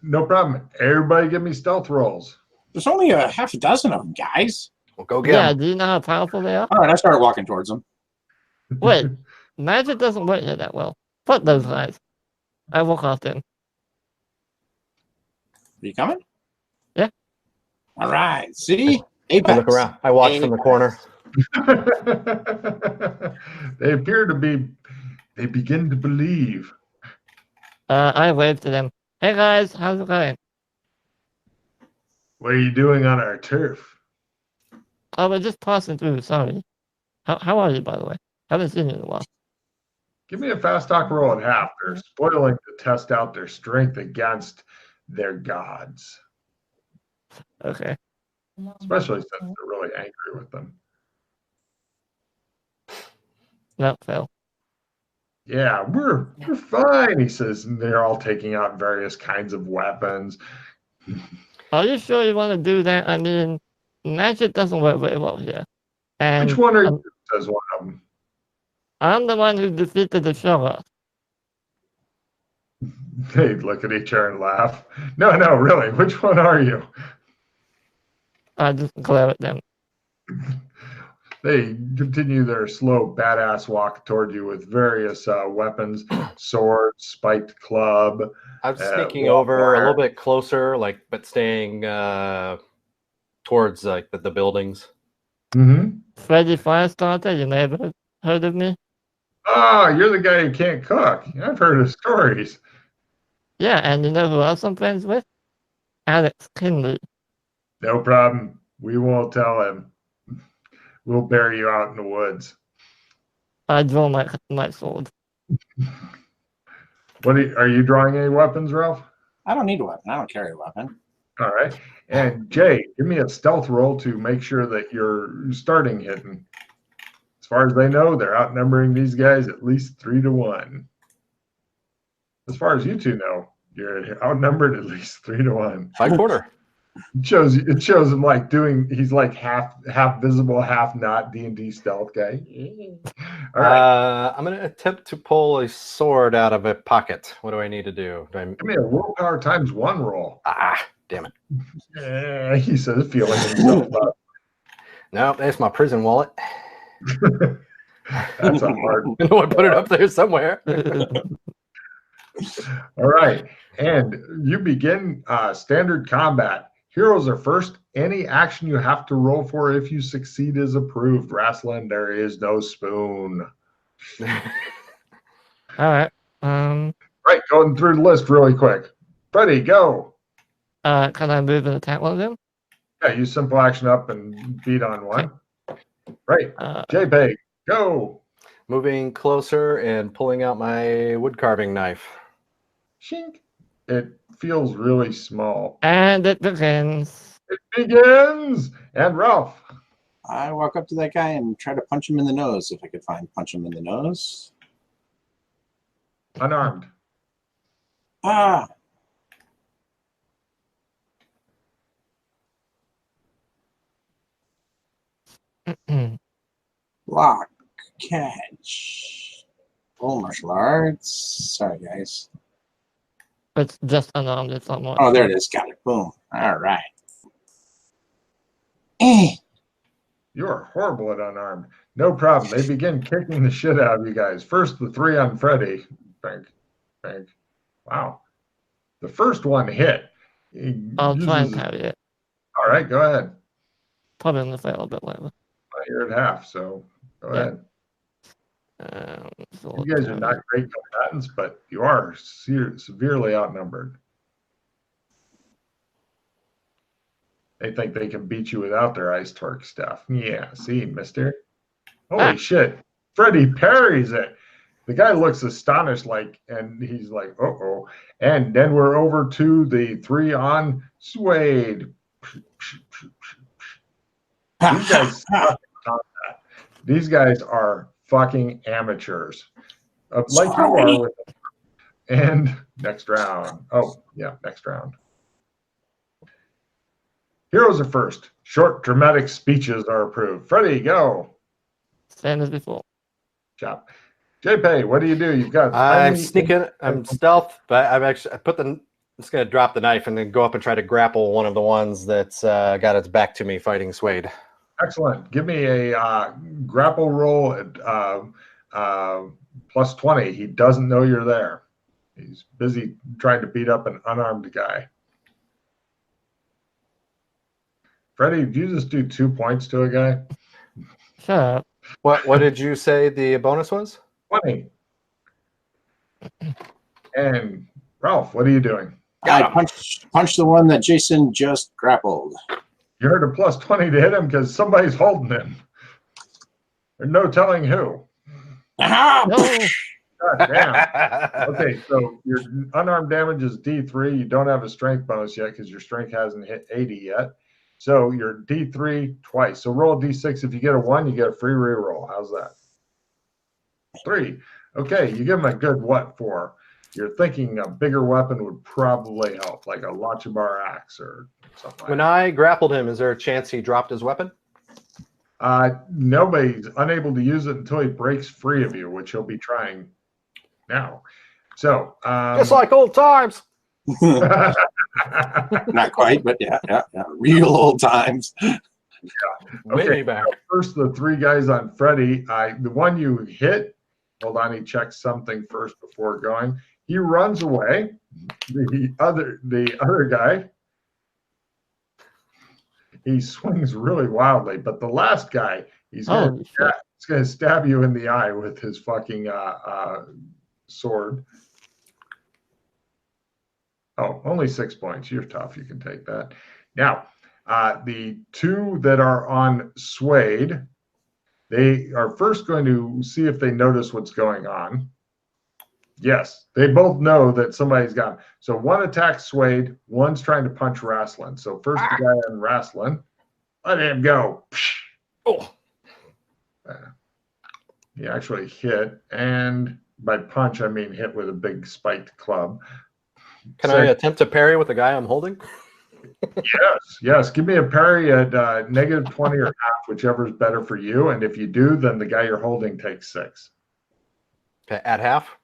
No problem. Everybody give me stealth rolls. There's only a half a dozen of them, guys. We'll go get Yeah, 'em. do you know how powerful they are? All right, I started walking towards them. Wait, magic doesn't work here that well. Fuck those guys. I walk off them. Are you coming? Yeah. All right. See? I Apex. look around. I watch from the corner. They appear to be, they begin to believe. I wave to them. Hey guys, how's it going? What are you doing on our turf? Oh, we're just passing through, sorry. How are you, by the way? Haven't seen you in a while. Give me a fast talk roll at half. They're spoiling to test out their strength against their gods, Okay. especially since they're really angry with them. No, fail. Yeah, we're fine, he says, and they're all taking out various kinds of weapons. Are you sure you want to do that? I mean, magic doesn't work very well here. And Which one are you? Says one of them. I'm the one who defeated the Shogun. They look at each other and laugh. No, really. Which one are you? I just glare at them. They continue their slow, badass walk toward you with various weapons, swords, spiked club. I'm sneaking wire. over a little bit closer, but staying towards the buildings. Mm-hmm. Freddy Firestarter, you never heard of me? Oh, you're the guy who can't cook. I've heard of stories. Yeah, and you know who else I'm friends with? Alex Kinley. No problem. We won't tell him. We'll bury you out in the woods. I draw my sword. Are you drawing any weapons, Ralph? I don't need a weapon. I don't carry a weapon. All right. And Jay, give me a stealth roll to make sure that you're starting hitting. As far as they know, they're outnumbering these guys at least 3-1. As far as you two know, you're outnumbered at least 3-1. 5/4. It shows him like he's like half visible, half not D&D stealth guy. All right. I'm going to attempt to pull a sword out of a pocket. What do I need to do? Give me a willpower times 1 roll. Damn it. He says, feeling himself up. No, that's my prison wallet. That's a hard. I know I put it up there somewhere. All right. And you begin standard combat. Heroes are first. Any action you have to roll for if you succeed is approved. Rasslin, there is no spoon. All right. Right, going through the list really quick. Freddie, go. Can I move and attack one of them? Yeah, use simple action up and beat on one. Right. JPEG, go. Moving closer and pulling out my wood carving knife. Shink. It feels really small. And it begins. It begins. And Ralph. I walk up to that guy and try to punch him in the nose if I could punch him in the nose. Unarmed. Lock, catch. Oh, martial arts. Sorry, guys. It's just unarmed. It's not more. Oh, there it is. Got it. Boom. All right. You are horrible at unarmed. No problem. They begin kicking the shit out of you guys. First, the 3 on Freddy. Bang, bang. Wow. The first one hit. I'll try and carry it. All right, go ahead. Probably going to fail a bit later. You're at half, so go ahead. So you guys are not great combatants, but you are severely outnumbered. They think they can beat you without their ice torque stuff. Yeah, see, mister? Holy shit. Freddy parries it. The guy looks astonished, and he's like, uh-oh. And then we're over to the 3 on Suede. These guys suck at combat. These guys are fucking amateurs. Like you are with them. And next round. Oh, yeah, next round. Heroes are first. Short, dramatic speeches are approved. Freddie, go. Same as before. Chop. JPay, what do? You've got. I'm sneaking. I'm stealth, but I'm just going to drop the knife and then go up and try to grapple one of the ones that's got its back to me fighting Suede. Excellent. Give me a grapple roll at plus 20. He doesn't know you're there. He's busy trying to beat up an unarmed guy. Freddie, did you just do 2 points to a guy? Sure. What did you say the bonus was? 20. And Ralph, what are you doing? I punched the one that Jason just grappled. You heard a plus 20 to hit him because somebody's holding him. There's no telling who. No. God damn. Okay, so your unarmed damage is D3. You don't have a strength bonus yet because your strength hasn't hit 80 yet. So you're D3 twice. So roll a D6. If you get a 1, you get a free reroll. How's that? 3. Okay, you give him a good what for? You're thinking a bigger weapon would probably help, like a Lachibar axe or something like When that. I grappled him, is there a chance he dropped his weapon? Nobody's unable to use it until he breaks free of you, which he'll be trying now. So Just like old times. Not quite, but yeah. Real old times. Okay, Back. first the 3 guys on Freddy. The one you hit, hold on, he checks something first before going. He runs away. The other guy, he swings really wildly. But the last guy, he's going to stab you in the eye with his fucking sword. Oh, only 6 points. You're tough. You can take that. Now, the two that are on Suede, they are first going to see if they notice what's going on. Yes, they both know that somebody's gone. So one attacks Suede, one's trying to punch Rasslin. So first the guy on Rasslin, let him go. Oh. He actually hit, and by punch, I mean hit with a big spiked club. Can I attempt to parry with the guy I'm holding? Yes. Give me a parry at -20 or half, whichever is better for you. And if you do, then the guy you're holding takes 6. Okay, at half?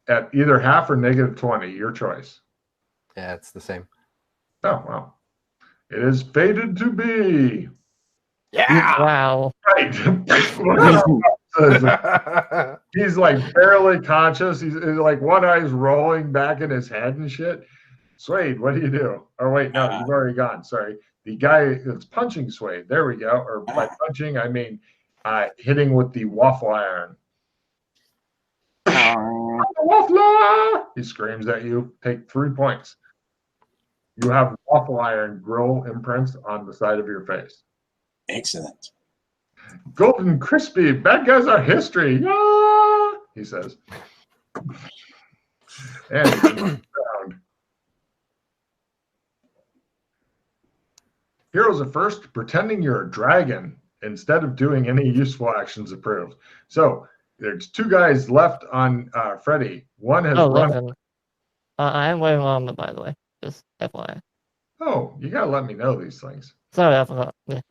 At either half or -20, your choice. Yeah, it's the same. Oh, well. It is fated to be. Yeah! Wow. Right. He's like barely conscious. He's like one eye's rolling back in his head and shit. Suede, what do you do? Or wait, no, you've already gone. Sorry. The guy that's punching Suede. There we go. Or by punching, I mean hitting with the waffle iron. Waffler! He screams at you. Take 3 points. You have waffle iron grill imprints on the side of your face. Excellent. Golden crispy. Bad guys are history. Yeah, he says. And heroes at first, pretending you're a dragon instead of doing any useful actions approved. So there's 2 guys left on Freddy. One has run. Listen. I am wearing armor, by the way. Just FYI. Oh, you gotta let me know these things. Sorry, I forgot. Yeah.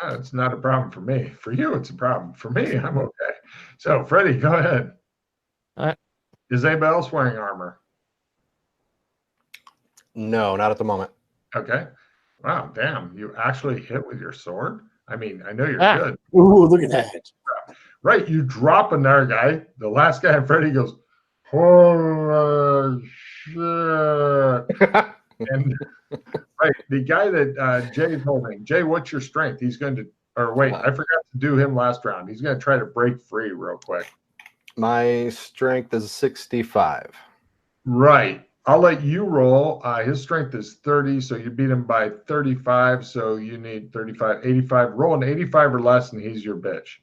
It's not a problem for me. For you, it's a problem. For me, I'm okay. So, Freddy, go ahead. All right. Is anybody else wearing armor? No, not at the moment. Okay. Wow, damn. You actually hit with your sword? I mean, I know you're good. Ooh, look at that. Right, you drop another guy. The last guy, Freddy, goes, holy shit. And right, the guy that Jay's holding, Jay, what's your strength? He's going to, or wait, I forgot to do him last round. He's going to try to break free real quick. My strength is 65. Right. I'll let you roll. His strength is 30, so you beat him by 35, so you need 35, 85. Roll an 85 or less, and he's your bitch.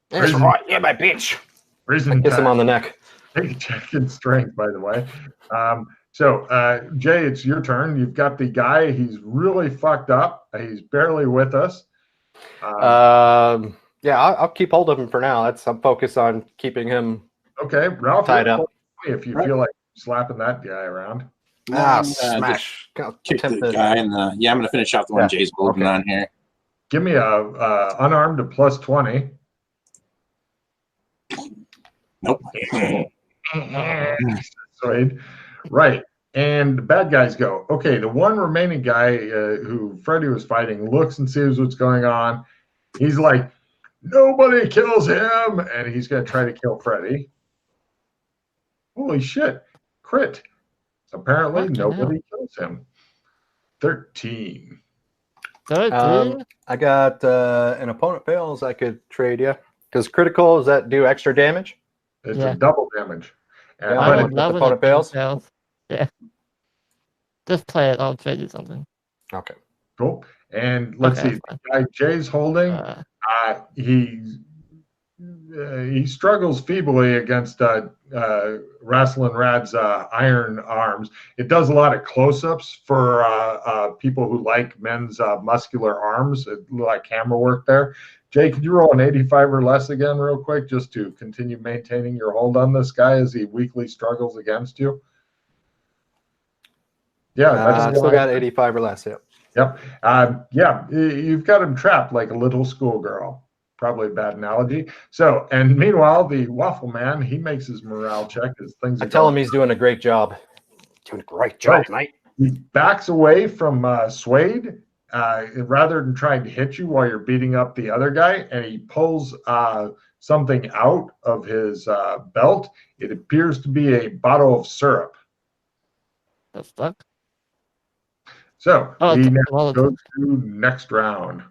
That's right. Yeah, my bitch. Prison Kiss him time. on the neck. Take a check in strength, by the way. So, Jay, it's your turn. You've got the guy. He's really fucked up. He's barely with us. Yeah, I'll keep hold of him for now. I'm focused on keeping him okay. Ralph, tied up. If you feel like slapping that guy around. Smash. Kick the guy in the. Yeah, I'm going to finish off the one Jay's holding on here. Give me a unarmed to plus 20. Nope. Right. And the bad guys go, okay, the one remaining guy who Freddy was fighting looks and sees what's going on. He's like, nobody kills him. And he's going to try to kill Freddy. Holy shit. Crit. Apparently, nobody kills him. 13. 13? I got an opponent fails. I could trade you. Because critical, does that do extra damage? It's a double damage. Yeah, I would love opponent fails. Yeah. Just play it. I'll trade you something. Okay. Cool. And let's see. The guy Jay's holding, he struggles feebly against Rasslin Rad's iron arms. It does a lot of close-ups for people who like men's muscular arms, like camera work there. Jay, could you roll an 85 or less again real quick just to continue maintaining your hold on this guy as he weakly struggles against you? Yeah, still got 85 or less. Yep. You've got him trapped like a little schoolgirl. Probably a bad analogy. So, and meanwhile, the Waffle Man, he makes his morale check as things. I tell him he's doing a great job. Doing a great job, mate. He backs away from Suede rather than trying to hit you while you're beating up the other guy, and he pulls something out of his belt. It appears to be a bottle of syrup. The fuck? So we now go to next round.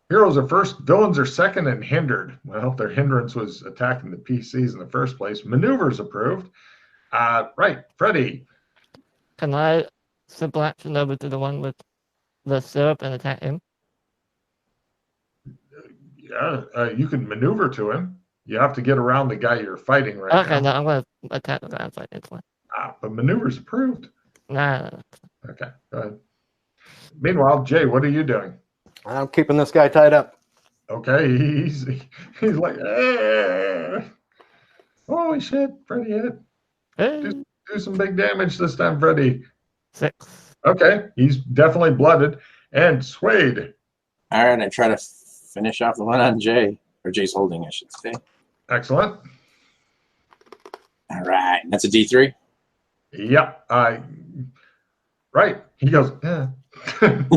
Heroes are first, villains are second, and hindered. Well, their hindrance was attacking the PCs in the first place. Maneuvers approved. Right, Freddy. Can I simple action over to the one with the syrup and attack him? Yeah, you can maneuver to him. You have to get around the guy you're fighting right Okay, now. no, I'm going to attack the guy I'm fighting. It's fine. But maneuvers approved. Nah. Okay, go ahead. Meanwhile, Jay, what are you doing? I'm keeping this guy tied up. Okay, he's like, holy shit, Freddy hit. Hey. Do some big damage this time, Freddy. 6. Okay, he's definitely blooded. And Suede. All right, I try to finish off the one on Jay, or Jay's holding, I should say. Excellent. All right, that's a D3. Yep. Right. He goes, yeah. And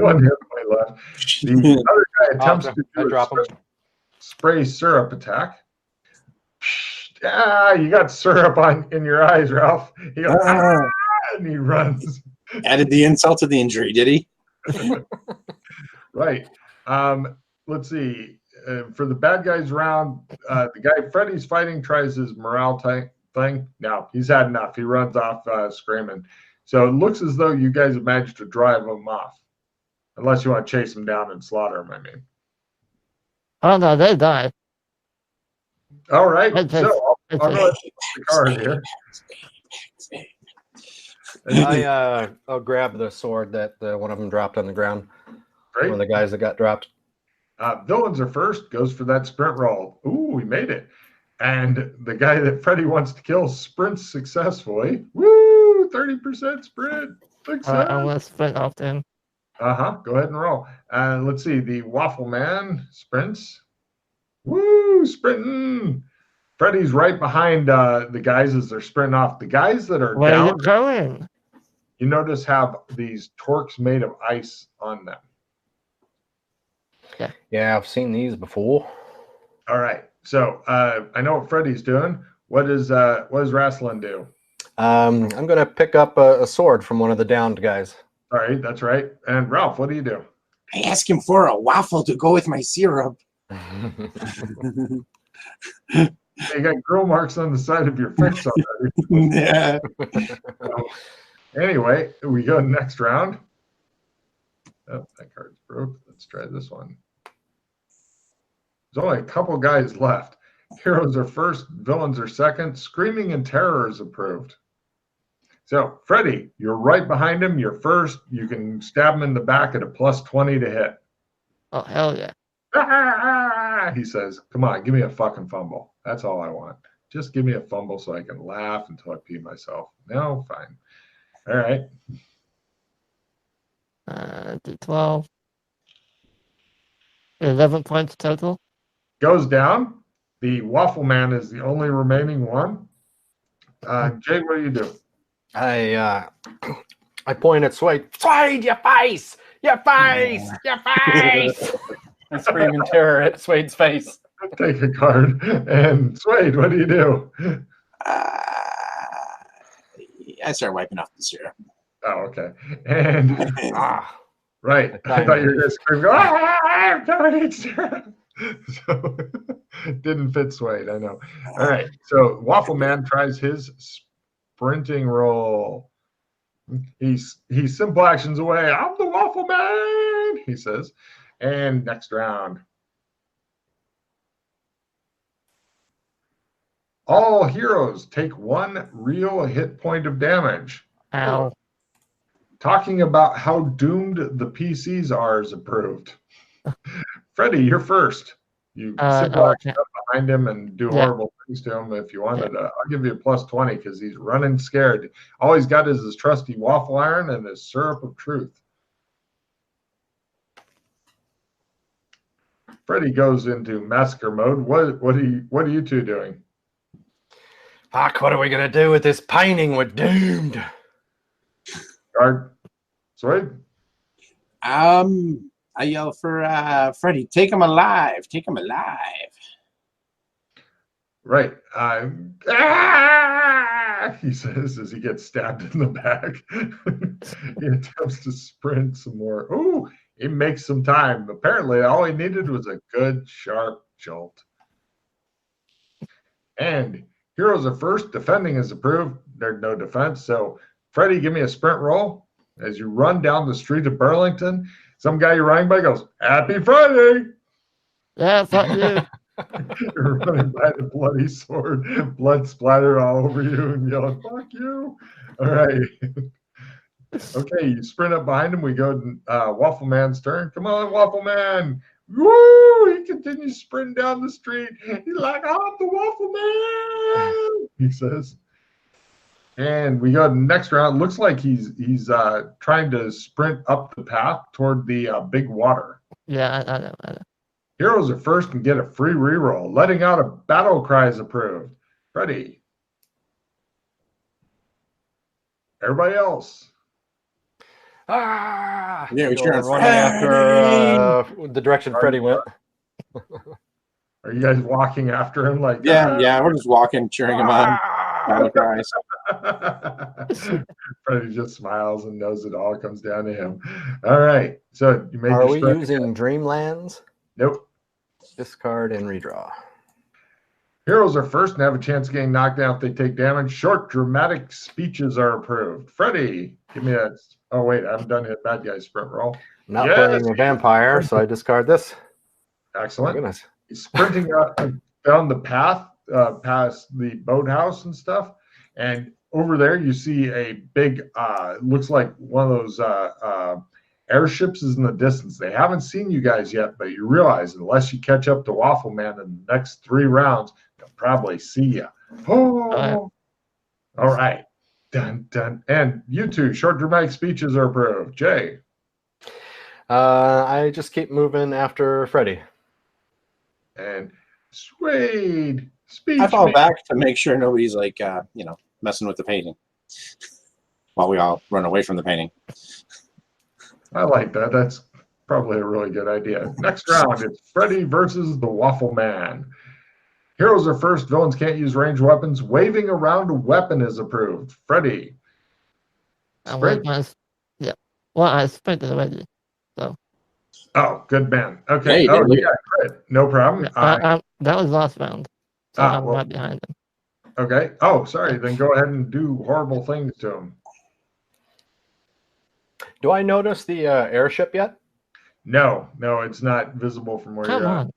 one hit point left. The other guy attempts to do a spray syrup attack. You got syrup in your eyes, Ralph. He goes, and he runs. Added the insult to the injury, did he? Right. Let's see. For the bad guys round, the guy Freddy's fighting tries his morale type thing. No, he's had enough. He runs off screaming. So it looks as though you guys have managed to drive him off. Unless you want to chase him down and slaughter him, I mean. Oh, no, they die. All right. So I'll go ahead and put the card here. I'll grab the sword that one of them dropped on the ground. Great. One of the guys that got dropped. Villains are first, goes for that sprint roll. Ooh, we made it. And the guy that Freddy wants to kill sprints successfully. Woo! 30% sprint. Success. I'm going to sprint after him. Go ahead and roll. Let's see. The Waffle Man sprints. Woo! Sprinting. Freddy's right behind the guys as they're sprinting off. The guys that are Where down, are you going? you notice have these torques made of ice on them. Yeah, I've seen these before. All right. So I know what Freddy's doing. What does Rasslin do? I'm going to pick up a sword from one of the downed guys. All right, that's right. And Ralph, what do you do? I ask him for a waffle to go with my syrup. You got grill marks on the side of your face already. Yeah. So, anyway, we go next round. Oh, that card's broke. Let's try this one. There's only a couple guys left. Heroes are first, villains are second. Screaming and terror is approved. So, Freddy, you're right behind him. You're first. You can stab him in the back at a +20 to hit. Oh, hell yeah. He says, come on, give me a fucking fumble. That's all I want. Just give me a fumble so I can laugh until I pee myself. No, fine. All right. D12. 11 points total. Goes down. The Waffle Man is the only remaining one. Jay, what do you do? I point at Suede. Suede, your face! Your face! Your face! I scream in terror at Suede's face. Take a card. And Suede, what do you do? I start wiping off the syrup. Oh, okay. And right. I thought you were going to scream, I'm going to eat syrup. So didn't fit Suede, I know. All right. So Waffle Man tries his sprinting roll. He's simple actions away. I'm the Waffle Man, he says. And next round. All heroes take 1 real hit point of damage. Ow. Talking about how doomed the PCs are is approved. Freddy, you're first. You simple action up behind him and do horrible things to him if you wanted to. I'll give you a +20 because he's running scared. All he's got is his trusty waffle iron and his syrup of truth. Freddy goes into massacre mode. What are you two doing? Fuck, what are we going to do with this painting? We're doomed. Guard. Sorry? I yell for Freddy, take him alive. Take him alive. Right. He says as he gets stabbed in the back. He attempts to sprint some more. Ooh, He makes some time. Apparently, all he needed was a good, sharp jolt. And heroes are first. Defending is approved. There's no defense. So, Freddie, give me a sprint roll. As you run down the street of Burlington, some guy you're running by goes, "Happy Friday!" Yeah, fuck you. You're running by the bloody sword, blood splattered all over you, and yelling, "Fuck you!" All right. Okay, you sprint up behind him. We go to Waffle Man's turn. Come on, Waffle Man. Woo! He continues sprinting down the street. He's like, "I'm the Waffle Man," he says. And we go to the next round. Looks like he's trying to sprint up the path toward the big water. Yeah, I know. Heroes are first and get a free reroll. Letting out a battle cry is approved. Ready. Everybody else. Ah! Yeah, we Going sure running after the direction Freddie went. Are you guys walking after him like? Yeah, we're just walking, cheering him on. Battle cries. Freddie just smiles and knows it all comes down to him. All right. So you made Are your we strike using again. Dreamlands? Nope. Discard and redraw. Heroes are first and have a chance of getting knocked down if they take damage. Short, dramatic speeches are approved. Freddie, give me that. Oh, wait, I haven't done a bad guy sprint roll. I'm not Yes. playing a vampire, so I discard this. Oh, Excellent. goodness. He's sprinting up down the path past the boathouse and stuff. And over there, you see a big, looks like one of those airships is in the distance. They haven't seen you guys yet, but you realize unless you catch up to Waffle Man in the next 3 rounds, they'll probably see you. Oh, all right. Dun, dun. And you two, short dramatic speeches are approved. Jay. I just keep moving after Freddie. And Suede. Speech. I fall man. back to make sure nobody's like, messing with the painting while we all run away from the painting. I like that. That's probably a really good idea. Next round, it's Freddy versus the Waffle Man. Heroes are first. Villains can't use ranged weapons. Waving around a weapon is approved. Freddy. Sprint. Yeah. Well, I sprinted already. So. Oh, good man. Okay. Hey, oh, dude. yeah, good. No problem. That was last round. So I'm well, right behind him. Okay. Oh, sorry. Then go ahead and do horrible things to him. Do I notice the airship yet? No, it's not visible from where Come you're on. at.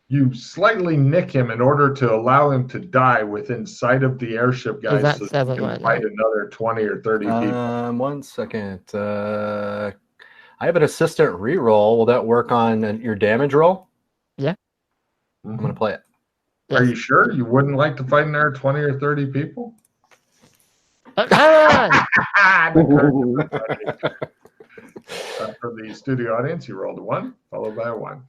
You slightly nick him in order to allow him to die within sight of the airship guys, that so seven you can right fight now? another 20 or 30 people. 1 second. I have an assistant reroll. Will that work on your damage roll? Yeah. I'm going to play it. Are you sure you wouldn't like to fight another 20 or 30 people? Come on! For the studio audience, you rolled a 1, followed by a 1.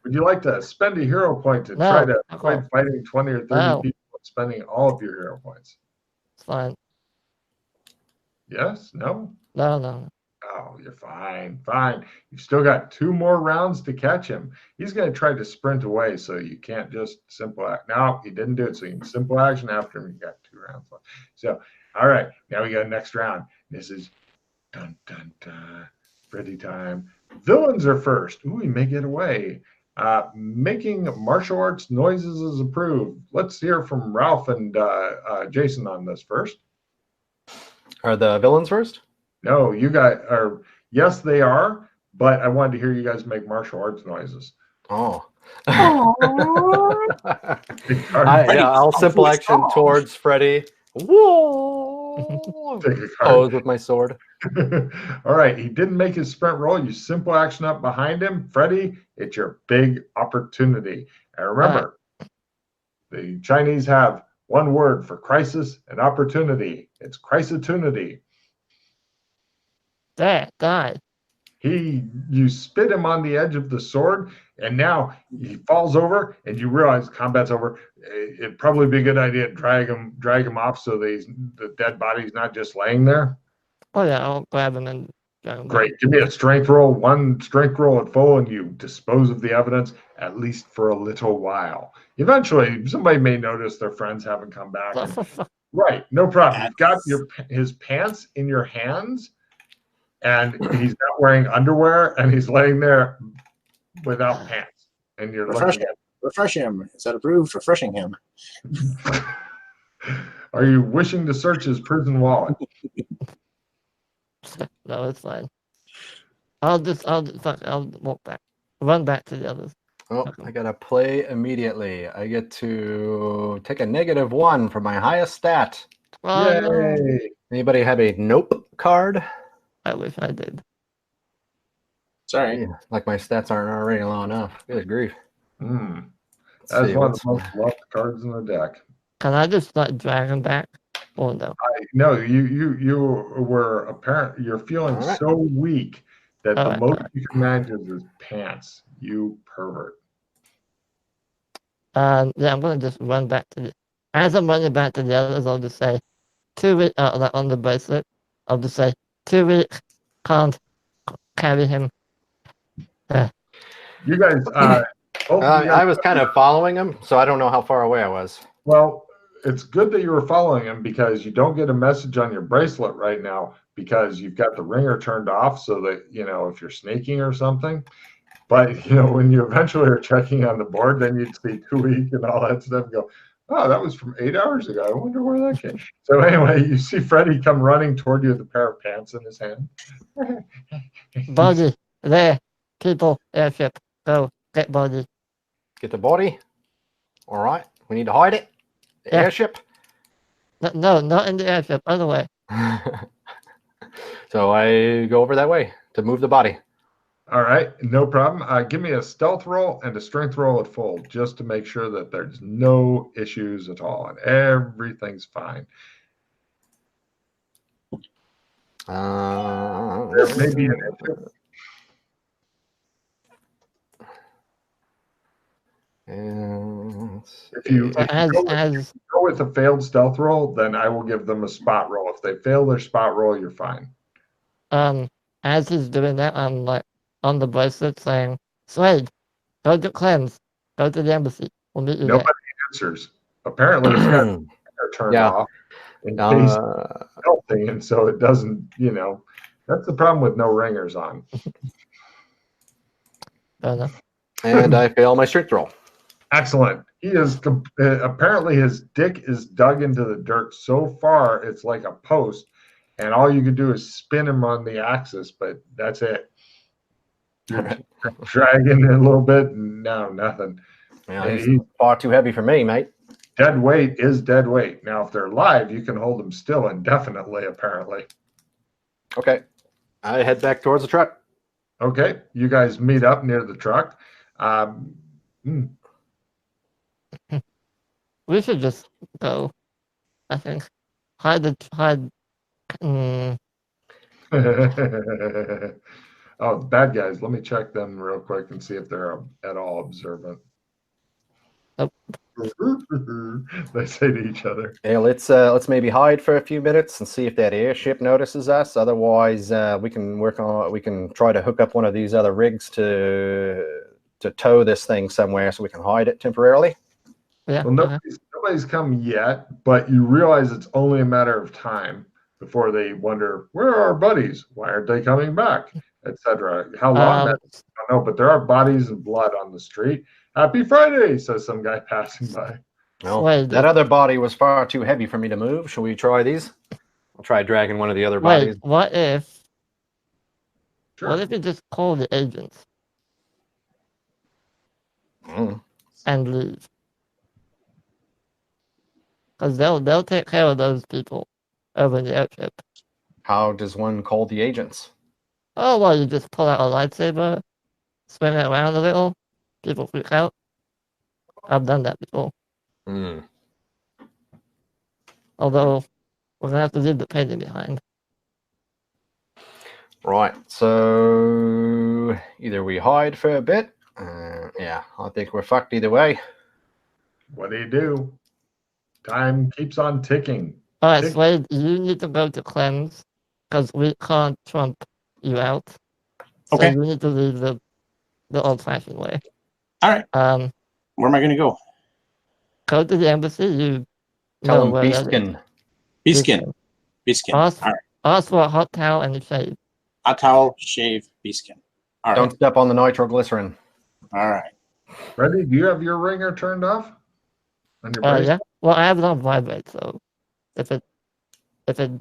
Would you like to spend a hero point to try to avoid fighting 20 or 30 people and spending all of your hero points? It's fine. Yes? No? No. Oh, you're fine. Fine. You've still got 2 more rounds to catch him. He's going to try to sprint away, so you can't just simple act. No, he didn't do it, so you can simple action after him. You got 2 rounds left. So, all right. Now we got next round. This is dun, dun, dun. Freddy time. Villains are first. Ooh, he may get away. Making martial arts noises is approved. Let's hear from Ralph and Jason on this first. Are the villains first? No, you guys are. Yes, they are. But I wanted to hear you guys make martial arts noises. Oh. I'll simple action towards Freddy. Whoa! Take a card. Pose with my sword. All right, he didn't make his sprint roll. You simple action up behind him. Freddy, it's your big opportunity. And remember, the Chinese have one word for crisis and opportunity. It's crisitunity. There, die. You spit him on the edge of the sword, and now he falls over, and you realize combat's over. It'd probably be a good idea to drag him off so the dead body's not just laying there. Oh yeah, I'll grab him and go. Great. Give me a strength roll. 1 strength roll at full, and you dispose of the evidence, at least for a little while. Eventually, somebody may notice their friends haven't come back. Right, no problem. You've got his pants in your hands, and he's not wearing underwear, and he's laying there without pants. And you're Refresh looking him. Refresh him. Is that approved? Refreshing him. Are you wishing to search his prison wallet? No, it's fine. I'll walk back. Run back to the others. Oh, I gotta play immediately. I get to take a -1 for my highest stat. Oh, no. Yay! Anybody have a nope card? I wish I did. Sorry. Yeah, like my stats aren't already low enough. Good grief. Mm. Let's That's see, one of what's the most loved cards in the deck. Can I just drag him back? Oh no. No, you were apparent. You're feeling All right. so weak that All the right, most all right. you can manage is pants. You pervert. Yeah, I'm gonna just run back to the. As I'm running back to the others, I'll just say, 2 weeks. Like on the bracelet, I'll just say, 2 weeks. Can't carry him. You guys, both of you guys, I was kind of following him, so I don't know how far away I was. well, it's good that you were following him because you don't get a message on your bracelet right now because you've got the ringer turned off so that, if you're sneaking or something. But, when you eventually are checking on the board, then you'd see 2 week and all that stuff and go, oh, that was from 8 hours ago. I wonder where that came. So anyway, you see Freddie come running toward you with a pair of pants in his hand. Body there. People. Airship. Go get body. Get the body. All right. We need to hide it. The Yeah. airship. No, not in the airship. Other way. So I go over that way to move the body. All right, no problem. Give me a stealth roll and a strength roll at full, just to make sure that there's no issues at all and everything's fine. There may be an issue. If you go with a failed stealth roll, then I will give them a spot roll. If they fail their spot roll, you're fine. As he's doing that, I'm like on the bracelet saying, Slade, go to cleanse. Go to the embassy. We'll meet you Nobody answers. Apparently, it's got turned off in case healthy, and so it doesn't. That's the problem with no ringers on. Fair enough. And I fail my strength roll. Excellent. He is apparently his dick is dug into the dirt so far it's like a post, and all you can do is spin him on the axis, but that's it. Dragging it a little bit, and no, nothing. Yeah, he's far too heavy for me, mate. Dead weight is dead weight. Now, if they're live, you can hold them still indefinitely, apparently. Okay. I head back towards the truck. Okay. You guys meet up near the truck. We should just go. I think. Hide. Oh, bad guys. Let me check them real quick and see if they're at all observant. Nope. They say to each other. Yeah, let's maybe hide for a few minutes and see if that airship notices us. Otherwise, we can try to hook up one of these other rigs to tow this thing somewhere so we can hide it temporarily. Yeah. Well, nobody's come yet, but you realize it's only a matter of time before they wonder, where are our buddies? Why aren't they coming back? Etc. How long that is, I don't know, but there are bodies and blood on the street. Happy Friday, says some guy passing by. Well, that other body was far too heavy for me to move. Shall we try these? I'll try dragging one of the other bodies. What if? Sure. What if you just call the agents and leave? Because they'll take care of those people over in the airship. How does one call the agents? Oh, well, you just pull out a lightsaber, swing it around a little, people freak out. I've done that before. Although, we're going to have to leave the painting behind. Right, so either we hide for a bit. Yeah, I think we're fucked either way. What do? Time keeps on ticking. All right, Slade, you need to go to cleanse because we can't trump you out. Okay. So you need to leave the old-fashioned way. All right. Where am I going to go? Go to the embassy. Tell him Beastkin. Beastkin. Ask, All right. ask for a hot towel and a shade. ATAW shave beefskin. All right. Don't step on the nitroglycerin. All right. Freddie, do you have your ringer turned off on your brace? Yeah. Well, I have it on vibrate, so if it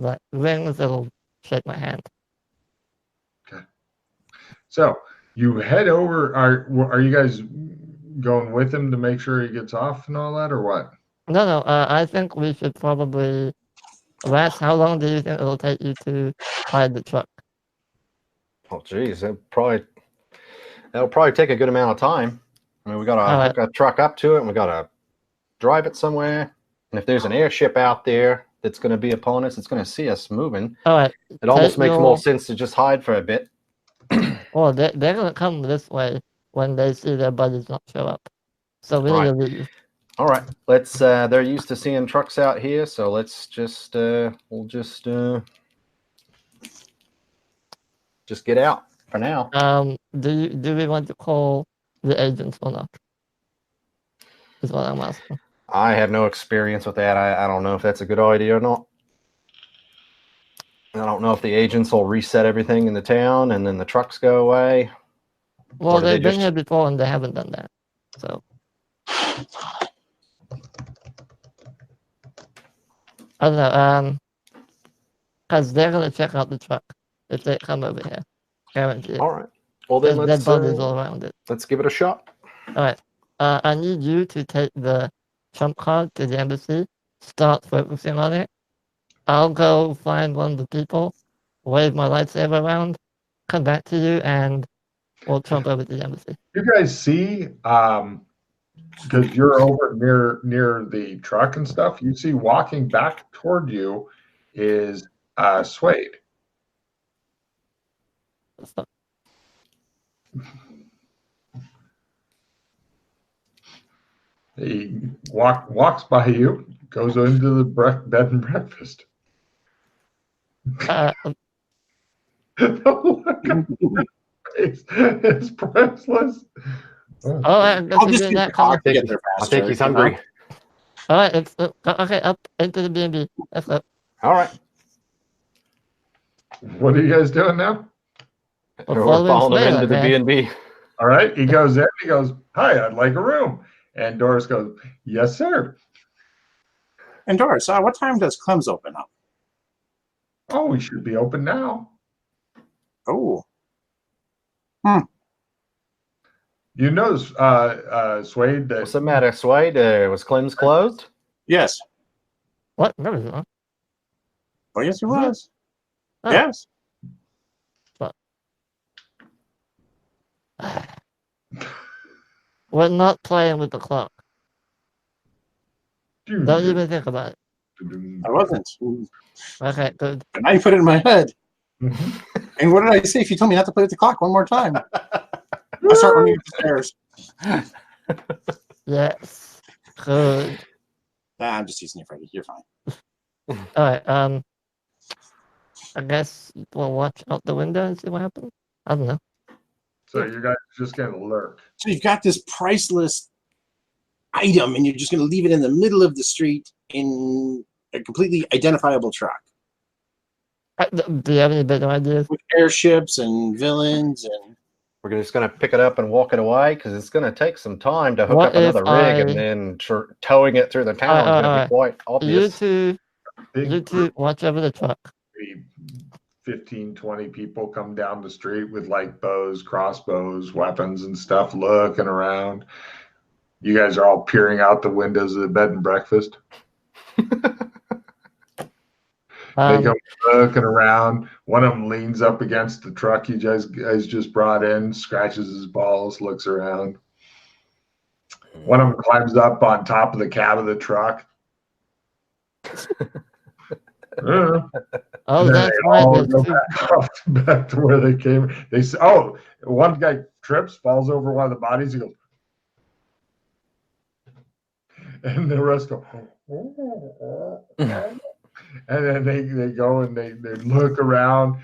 like rings, it'll shake my hand. So you head over. Are you guys going with him to make sure he gets off and all that, or what? No. I think we should probably. Last, how long do you think it'll take you to hide the truck? Oh, geez, that'll probably take a good amount of time. I mean, we got to hook a truck up to it, and we got to drive it somewhere. And if there's an airship out there that's going to be upon us, it's going to see us moving. All right. It almost makes more sense to just hide for a bit. Well, they're going to come this way when they see their buddies not show up. So we need to leave. All right, let's. They're used to seeing trucks out here, so let's just. We'll just get out for now. Do we want to call the agents or not? Is what I'm asking. I have no experience with that. I don't know if that's a good idea or not. I don't know if the agents will reset everything in the town and then the trucks go away. Well, they've been here before and they haven't done that. So I don't know. Because they're gonna check out the truck if they come over here. Guaranteed. All right. Well, then let's. Dead bodies all around it. Let's give it a shot. All right. I need you to take the trump card to the embassy. Start focusing on it. I'll go find one of the people, wave my lightsaber around, come back to you, and we'll trump over to the embassy. You guys see, because you're over near the truck and stuff, you see walking back toward you is Suede. He walks by you, goes into the bed and breakfast. It's priceless. I think he's hungry. All right, okay, up into the B&B. Let's go. All right. What are you guys doing now? We're following him into the B&B. All right, he goes in. He goes, "Hi, I'd like a room." And Doris goes, "Yes, sir." And Doris, what time does Clem's open up? Oh, we should be open now. Oh. You know, Suede, that... What's the matter, Suede? Was Clem's closed? Yes. What? No, he's not. Oh, yes, he was. Oh. Yes. What? We're not playing with the clock. Don't even think about it. I wasn't. Okay, good. But now you put it in my head. And what did I say if you told me not to play with the clock one more time? I start running up the stairs. Yes. Good. Nah, I'm just teasing you, Freddie. You're fine. Alright, I guess we'll watch out the window and see what happens. I don't know. So you guys are just going to lurk. So you've got this priceless item and you're just going to leave it in the middle of the street in a completely identifiable truck. Do you have any better ideas? With airships and villains and... We're just going to pick it up and walk it away because it's going to take some time to hook up another rig and then towing it through the town is going to be quite obvious. You two watch over the truck. 15, 20 people come down the street with like bows, crossbows, weapons and stuff, looking around. You guys are all peering out the windows of the bed and breakfast. They go looking around. One of them leans up against the truck you guys just brought in, scratches his balls, looks around. One of them climbs up on top of the cab of the truck. Oh, that's right. Back to where they came. They say, "Oh, one guy trips, falls over one of the bodies. He goes, and the rest go." And then they go and they look around.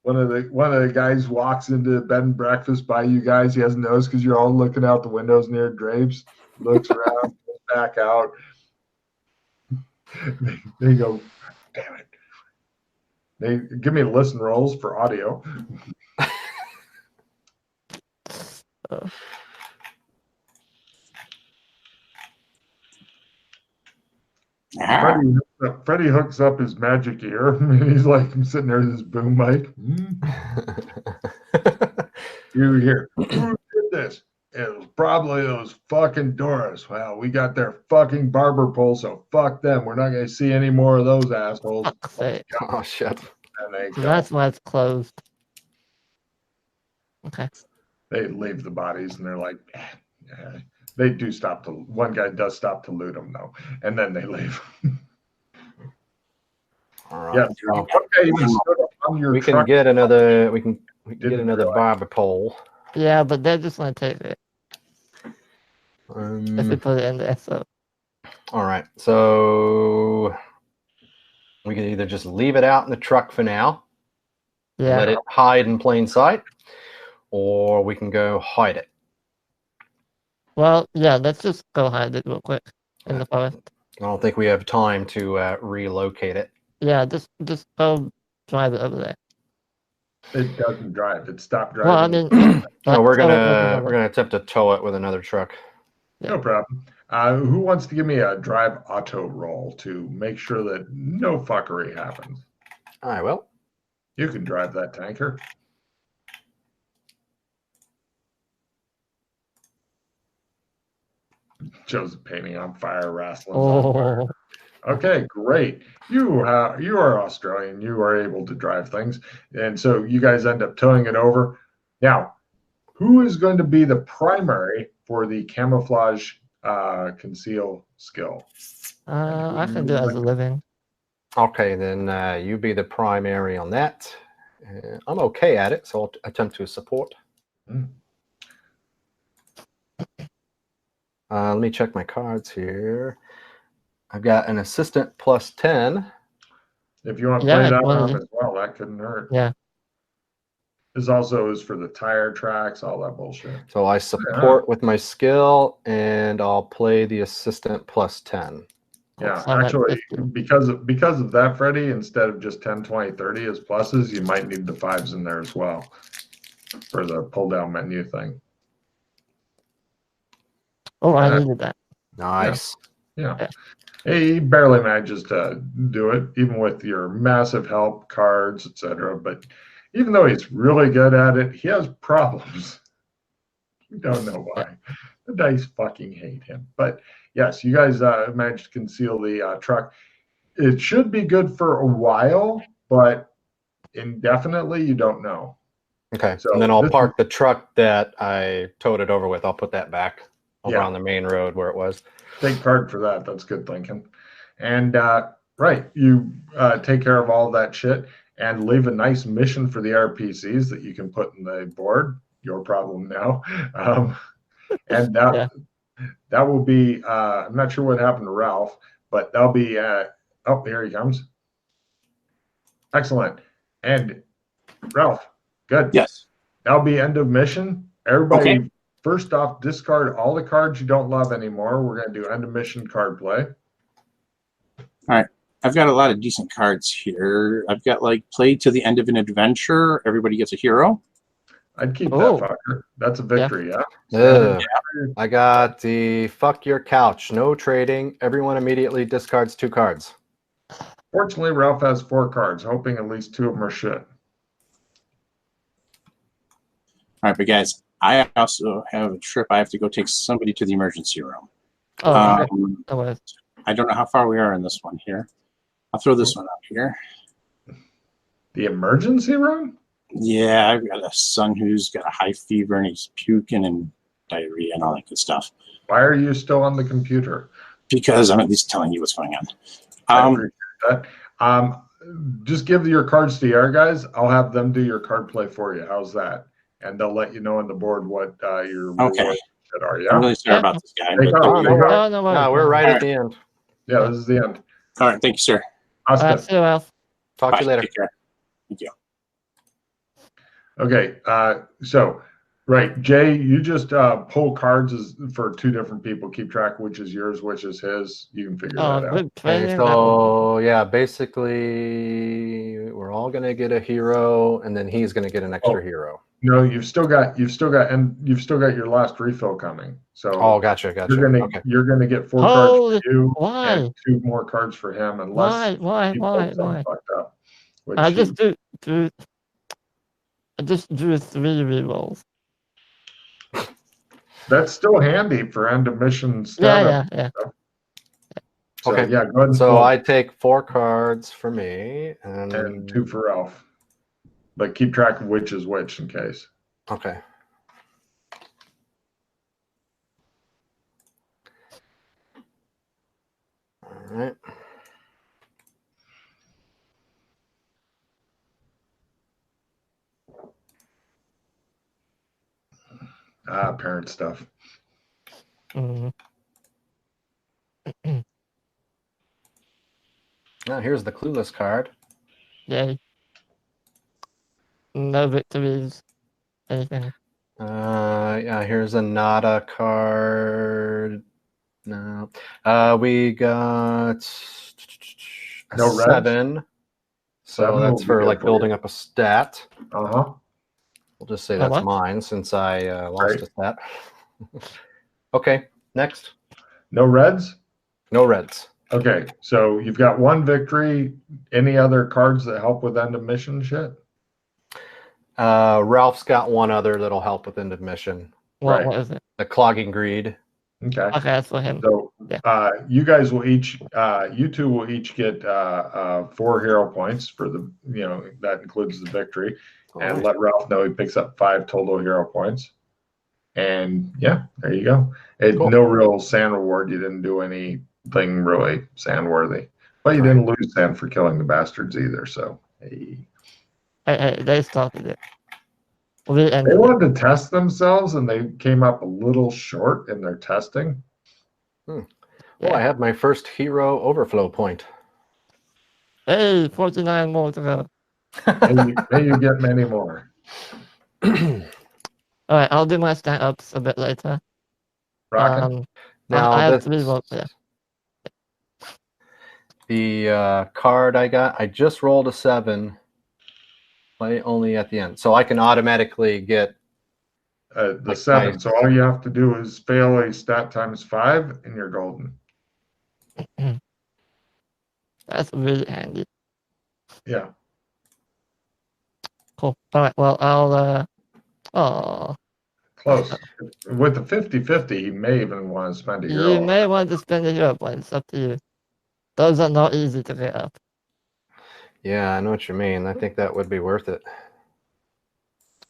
One of the guys walks into the bed and breakfast by you guys. He hasn't noticed because you're all looking out the windows near drapes. Looks around, goes back out. They go, "Damn it!" They give me listen rolls for audio. Ah, Freddie hooks up his magic ear. And he's like sitting there with his boom mic. You hear, who did this? It was probably those fucking Doris. Well, we got their fucking barber pole, so fuck them. We're not going to see any more of those assholes. Fuck's sake. Oh shit. And they So go. that's why it's closed. Okay. They leave the bodies, and they're like, they do stop to. One guy does stop to loot them, though, and then they leave. All right. Yeah, Well, okay, you stood up on your we can truck. get another. We can get Didn't another realize. barber pole. Yeah, but they're just gonna take it if we put it in there. So All right. So we can either just leave it out in the truck for now, yeah. let it hide in plain sight, or we can go hide it. Well, yeah. Let's just go hide it real quick in the forest. I don't think we have time to relocate it. Yeah. Just go drive it over there. It doesn't drive. It stopped Well, I driving. mean, No, we're tow it with gonna another- attempt to tow it with another truck. No problem. Who wants to give me a drive auto roll to make sure that no fuckery happens? I will. You can drive that tanker. Joe's painting on fire, wrestling. Oh, Okay, great. You are Australian. You are able to drive things, and so you guys end up towing it over. Now, who is going to be the primary for the camouflage conceal skill? I can do it as a living. Okay, then you be the primary on that. I'm okay at it, so I'll attempt to support. Mm. Let me check my cards here. I've got an assistant plus 10. If you want to Yeah, play that one of off them. as well, that couldn't hurt. Yeah. This also is for the tire tracks, all that bullshit. So I support with my skill, and I'll play the assistant plus 10. Yeah, I'm at actually, 50. because of that, Freddie, instead of just 10, 20, 30 as pluses, you might need the 5s in there as well for the pull-down menu thing. Oh, I needed that. Nice. Yeah. He barely manages to do it, even with your massive help, cards, etc. But even though he's really good at it, he has problems. We don't know why. The dice fucking hate him. But yes, you guys managed to conceal the truck. It should be good for a while, but indefinitely, you don't know. Okay, So and then I'll this park the truck that I towed it over with. I'll put that back over Yeah. on the main road where it was. Take card for that. That's good thinking. And right, you take care of all that shit and leave a nice mission for the RPCs that you can put in the board. Your problem now. And that will be. I'm not sure what happened to Ralph, but that'll be. Oh, here he comes. Excellent. And Ralph, good. yes. That'll be end of mission. Everybody. Okay. First off, discard all the cards you don't love anymore. We're going to do end of mission card play. I've got a lot of decent cards here. I've got like play to the end of an adventure. Everybody gets a hero. I'd keep Oh. that fucker. That's a victory, yeah? Ugh. I got the fuck your couch. No trading. Everyone immediately discards 2 cards. Fortunately, Ralph has 4 cards, hoping at least 2 of them are shit. All right, but guys, I also have a trip. I have to go take somebody to the emergency room. Oh, Um, okay. I don't know how far we are in this one here. I'll throw this one up here. The emergency room? Yeah, I've got a son who's got a high fever and he's puking and diarrhea and all that good stuff. Why are you still on the computer? Because I'm at least telling you what's going I on. appreciate that. Just give your cards to our guys. I'll have them do your card play for you. How's that? And they'll let you know on the board what your Okay. rewards are. I'm Yeah. really sorry about this guy. Take but- off. no Take off. Oh, no worries. No, we're right at the end. Yeah, this is the end. All right, thank you, sir. Austin. See you, Ralph. Talk to you Bye. later. Take care. Thank you. Okay. So Right, Jay, you just pull cards for two different people. Keep track which is yours, which is his. You can figure that out. Good Okay, training. so yeah, basically we're all gonna get a hero, and then he's gonna get an extra hero. No, you've still got your last refill coming. So Oh, gotcha. you're gonna get 4 cards for you Why? and 2 more cards for him, unless Why? he pulls something fucked up. Which I just drew 3 rerolls. That's still handy for end of mission setup. Yeah. So, Okay. yeah, go ahead and So pull. I take 4 cards for me, And 2 for Ralph. But keep track of which is which in case. Okay. All right. Parent stuff. Mm. Now here's the clueless card. Yay. No victories. Anything. Yeah, here's a nada card. No. We got a No reds? 7. So 7 that's will be for good like for building you. up a stat. Uh-huh. We'll just say A that's what? mine since I lost Right. a stat. Okay, next. No reds? No reds. Okay, so you've got 1 victory. Any other cards that help with end of mission shit? Ralph's got 1 other that'll help with end of mission. Right. What is it? The clogging greed. Okay. Okay, that's for him. So Yeah. you guys will each, you two will each get 4 hero points for the, that includes the victory, and let Ralph know he picks up 5 total hero points. And yeah, there you go. Cool. No real sand reward. You didn't do anything really sand worthy, but you didn't lose sand for killing the bastards either. So hey. Hey, they started it. They wanted to test themselves, and they came up a little short in their testing. Oh, I have my first hero overflow point. Hey, 49 more to go. May you get many more. All right, I'll do my stat ups a bit later. Rockin'? Now I have this, 3 votes there. the card I got, I just rolled a 7. Play only at the end, so I can automatically get The like 7. nice. So all you have to do is fail a stat times 5, and you're golden. That's really handy. Yeah. Cool. All right, well, I'll, Close. With the 50-50, he may even want to spend a hero. You may want to spend a hero point. It's up to you. Those are not easy to get up. Yeah, I know what you mean. I think that would be worth it.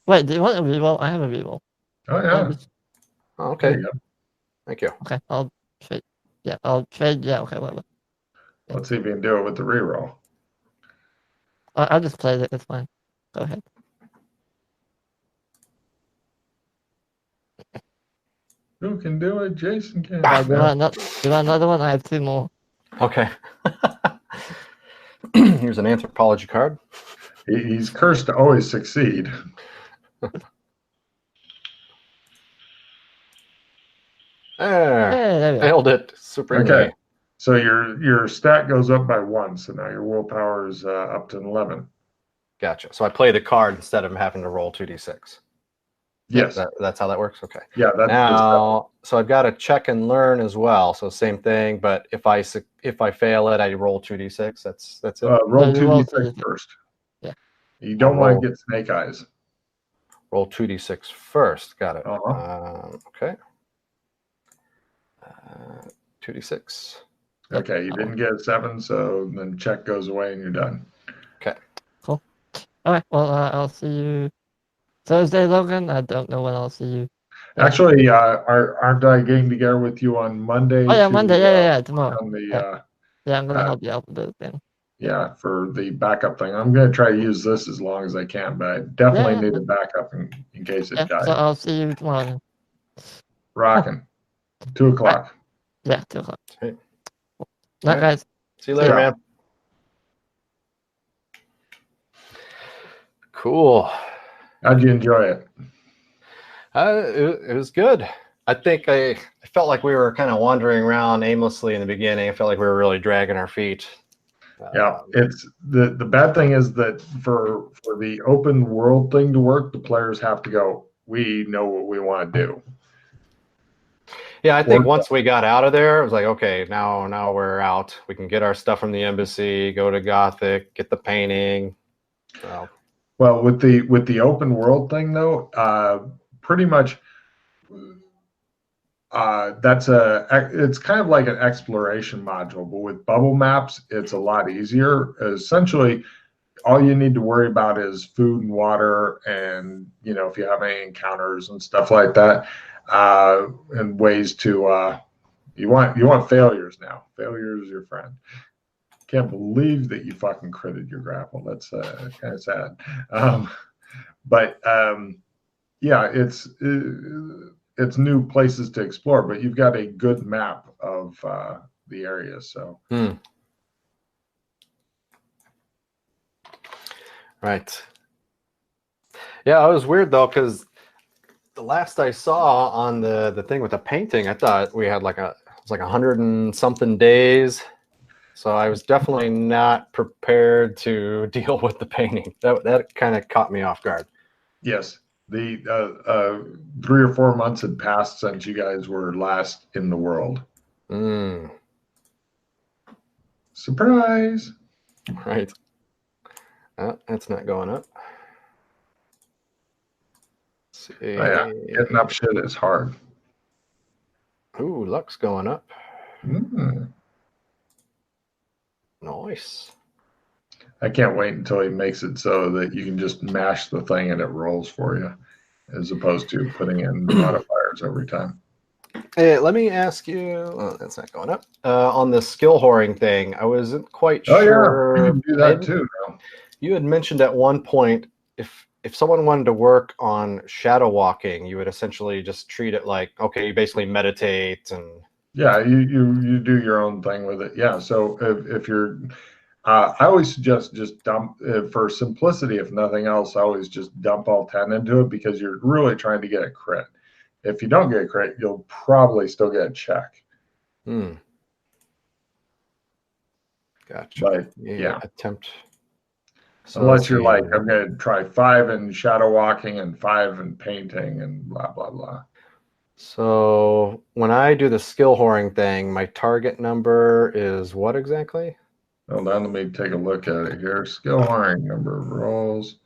Wait, do you want a reroll? I have a reroll. Oh, yeah. Oh, okay. There you go. Thank you. Okay, I'll trade. Yeah, I'll trade. Yeah, okay, whatever. Let's see if you can do it with the reroll. I'll just play it. It's fine. Go ahead. Who can do it? Jason can. Do you want another one? I have 2 more. Okay. Here's an anthropology card. He's cursed to always succeed. There we go. Failed it. Supremely. Okay. So your stat goes up by 1. So now your willpower is up to 11. Gotcha. So I play the card instead of having to roll 2d6. Yes. That's how that works. Okay. Yeah. That's Now, so I've got to check and learn as well. So same thing, but if I fail it, I roll 2d6. That's it. Roll No, you roll 2d6 first. Yeah. You don't want to get snake eyes. Roll 2d6 first. Got it. Okay. 2d6. Okay, you didn't get a 7, so then check goes away and you're done. Okay. Cool. All right. Well, I'll see you Thursday, Logan. I don't know when I'll see you. Yeah. Actually, aren't I getting together with you on Monday? Oh yeah, Monday. Yeah, tomorrow. On the, yeah, I'm gonna help you out with this thing. Yeah, for the backup thing. I'm going to try to use this as long as I can, but I definitely need a backup in case it dies. So I'll see you tomorrow. Rocking. 2 o'clock. Yeah, 2 o'clock. Hey. Night, guys. See you later, man. Cool. How'd you enjoy it? It was good. I think I felt like we were kind of wandering around aimlessly in the beginning. I felt like we were really dragging our feet. Yeah, it's the bad thing is that for the open world thing to work, the players have to go, we know what we want to do. Yeah, I think once we got out of there, it was like, okay, now we're out. We can get our stuff from the embassy, go to Gothic, get the painting. So. Well, with the open world thing though, pretty much it's kind of like an exploration module, but with bubble maps, it's a lot easier. Essentially, all you need to worry about is food and water, and if you have any encounters and stuff like that, and ways to you want failures now. Failure is your friend. Can't believe that you fucking critted your grapple. That's kind of sad. But yeah, it's new places to explore, but you've got a good map of the area. So. Right. Yeah, it was weird though, because the last I saw on the thing with the painting, I thought we had it was like 100 and something days. So I was definitely not prepared to deal with the painting. That kind of caught me off guard. Yes. The 3 or 4 months had passed since you guys were last in the world. Surprise. Right. That's not going up. Let's see. Oh, yeah. Getting up shit is hard. Ooh, luck's going up. Mm. Nice. I can't wait until he makes it so that you can just mash the thing and it rolls for you, as opposed to putting in modifiers every time. Hey, let me ask you. Oh, that's not going up. On the skill whoring thing, I wasn't quite sure. Yeah, you can do that too now. You had mentioned at one point if someone wanted to work on shadow walking, you would essentially just treat it like, okay, you basically meditate and. Yeah, you do your own thing with it. Yeah, so if you're, I always suggest just dump, for simplicity, if nothing else, I always just dump all 10 into it, because you're really trying to get a crit. If you don't get a crit, you'll probably still get a check. Gotcha. But yeah. Attempt. So unless you're like, I'm going to try 5 in shadow walking and 5 in painting and blah, blah, blah. So when I do the skill whoring thing, my target number is what exactly? Hold on, let me take a look at it here. Skill whoring, number of rolls.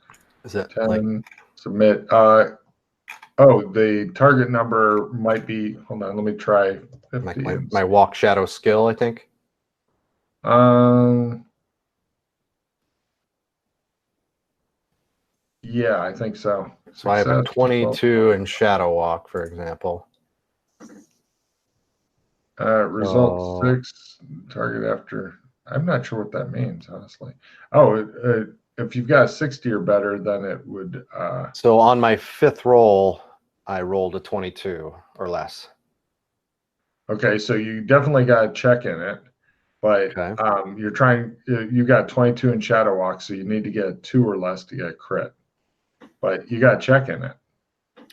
Is it 10, submit. The target number might be, hold on, let me try 50. Like my walk shadow skill, I think. Yeah, I think so. So I have a 22 in shadow walk, for example. Result 6, target after. I'm not sure what that means, honestly. Oh, if you've got 60 or better, then it would. So on my 5th roll, I rolled a 22 or less. Okay, so you definitely got a check in it, but you're trying. You got 22 in shadow walk, so you need to get 2 or less to get a crit. But you got a check in it.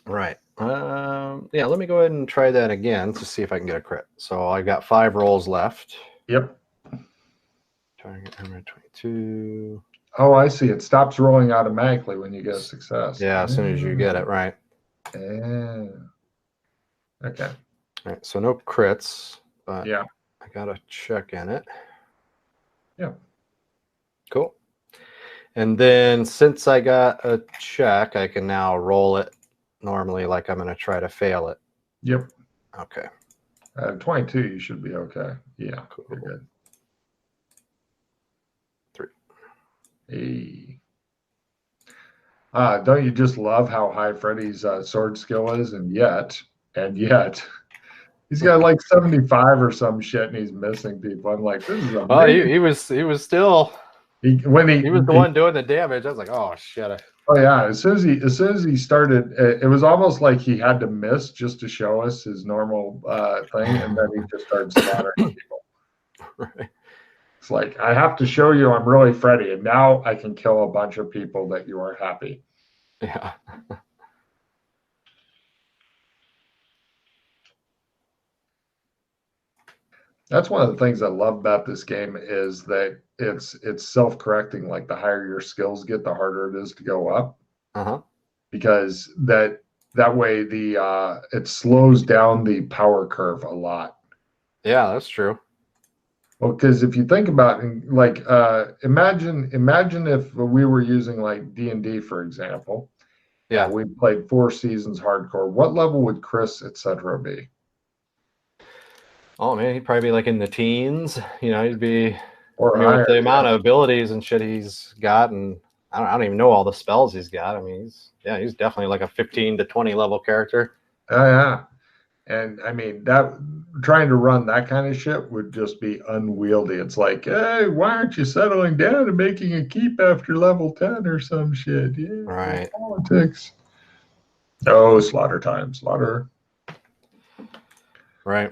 Right. Yeah, let me go ahead and try that again to see if I can get a crit. So I got 5 rolls left. Yep. Target number 22. Oh, I see. It stops rolling automatically when you get a success. Yeah, as soon as you get it, right. Yeah. Okay. All right, so no crits, but yeah, I got a check in it. Yeah. Cool. And then since I got a check, I can now roll it normally like I'm going to try to fail it. Yep. Okay. 22, you should be okay. Yeah, cool. You're good. 3. Hey. Don't you just love how high Freddy's sword skill is? And yet, he's got like 75 or some shit, and he's missing people. I'm like, this is amazing. Oh, he was still. He was the one doing the damage. I was like, oh shit. Oh yeah, as soon as he started, it was almost like he had to miss just to show us his normal thing, and then he just started slaughtering people. Right. It's like, I have to show you I'm really Freddy, and now I can kill a bunch of people that you are happy. Yeah. That's one of the things I love about this game is that it's self-correcting. Like the higher your skills get, the harder it is to go up. Because that way the it slows down the power curve a lot. Yeah, that's true. Well, because if you think about it, like imagine if we were using like D&D, for example. Yeah, We played 4 seasons hardcore. What level would Chris, etc. be? oh man, he'd probably be like in the teens. You know, he'd be. Or I mean, higher, with the amount yeah. of abilities and shit he's got, and I don't even know all the spells he's got. I mean, he's definitely like a 15 to 20 level character. Oh, yeah. And I mean, that trying to run that kind of shit would just be unwieldy. It's like, hey, why aren't you settling down and making a keep after level 10 or some shit? Yeah, Right. politics. Oh, slaughter time, slaughter. Right.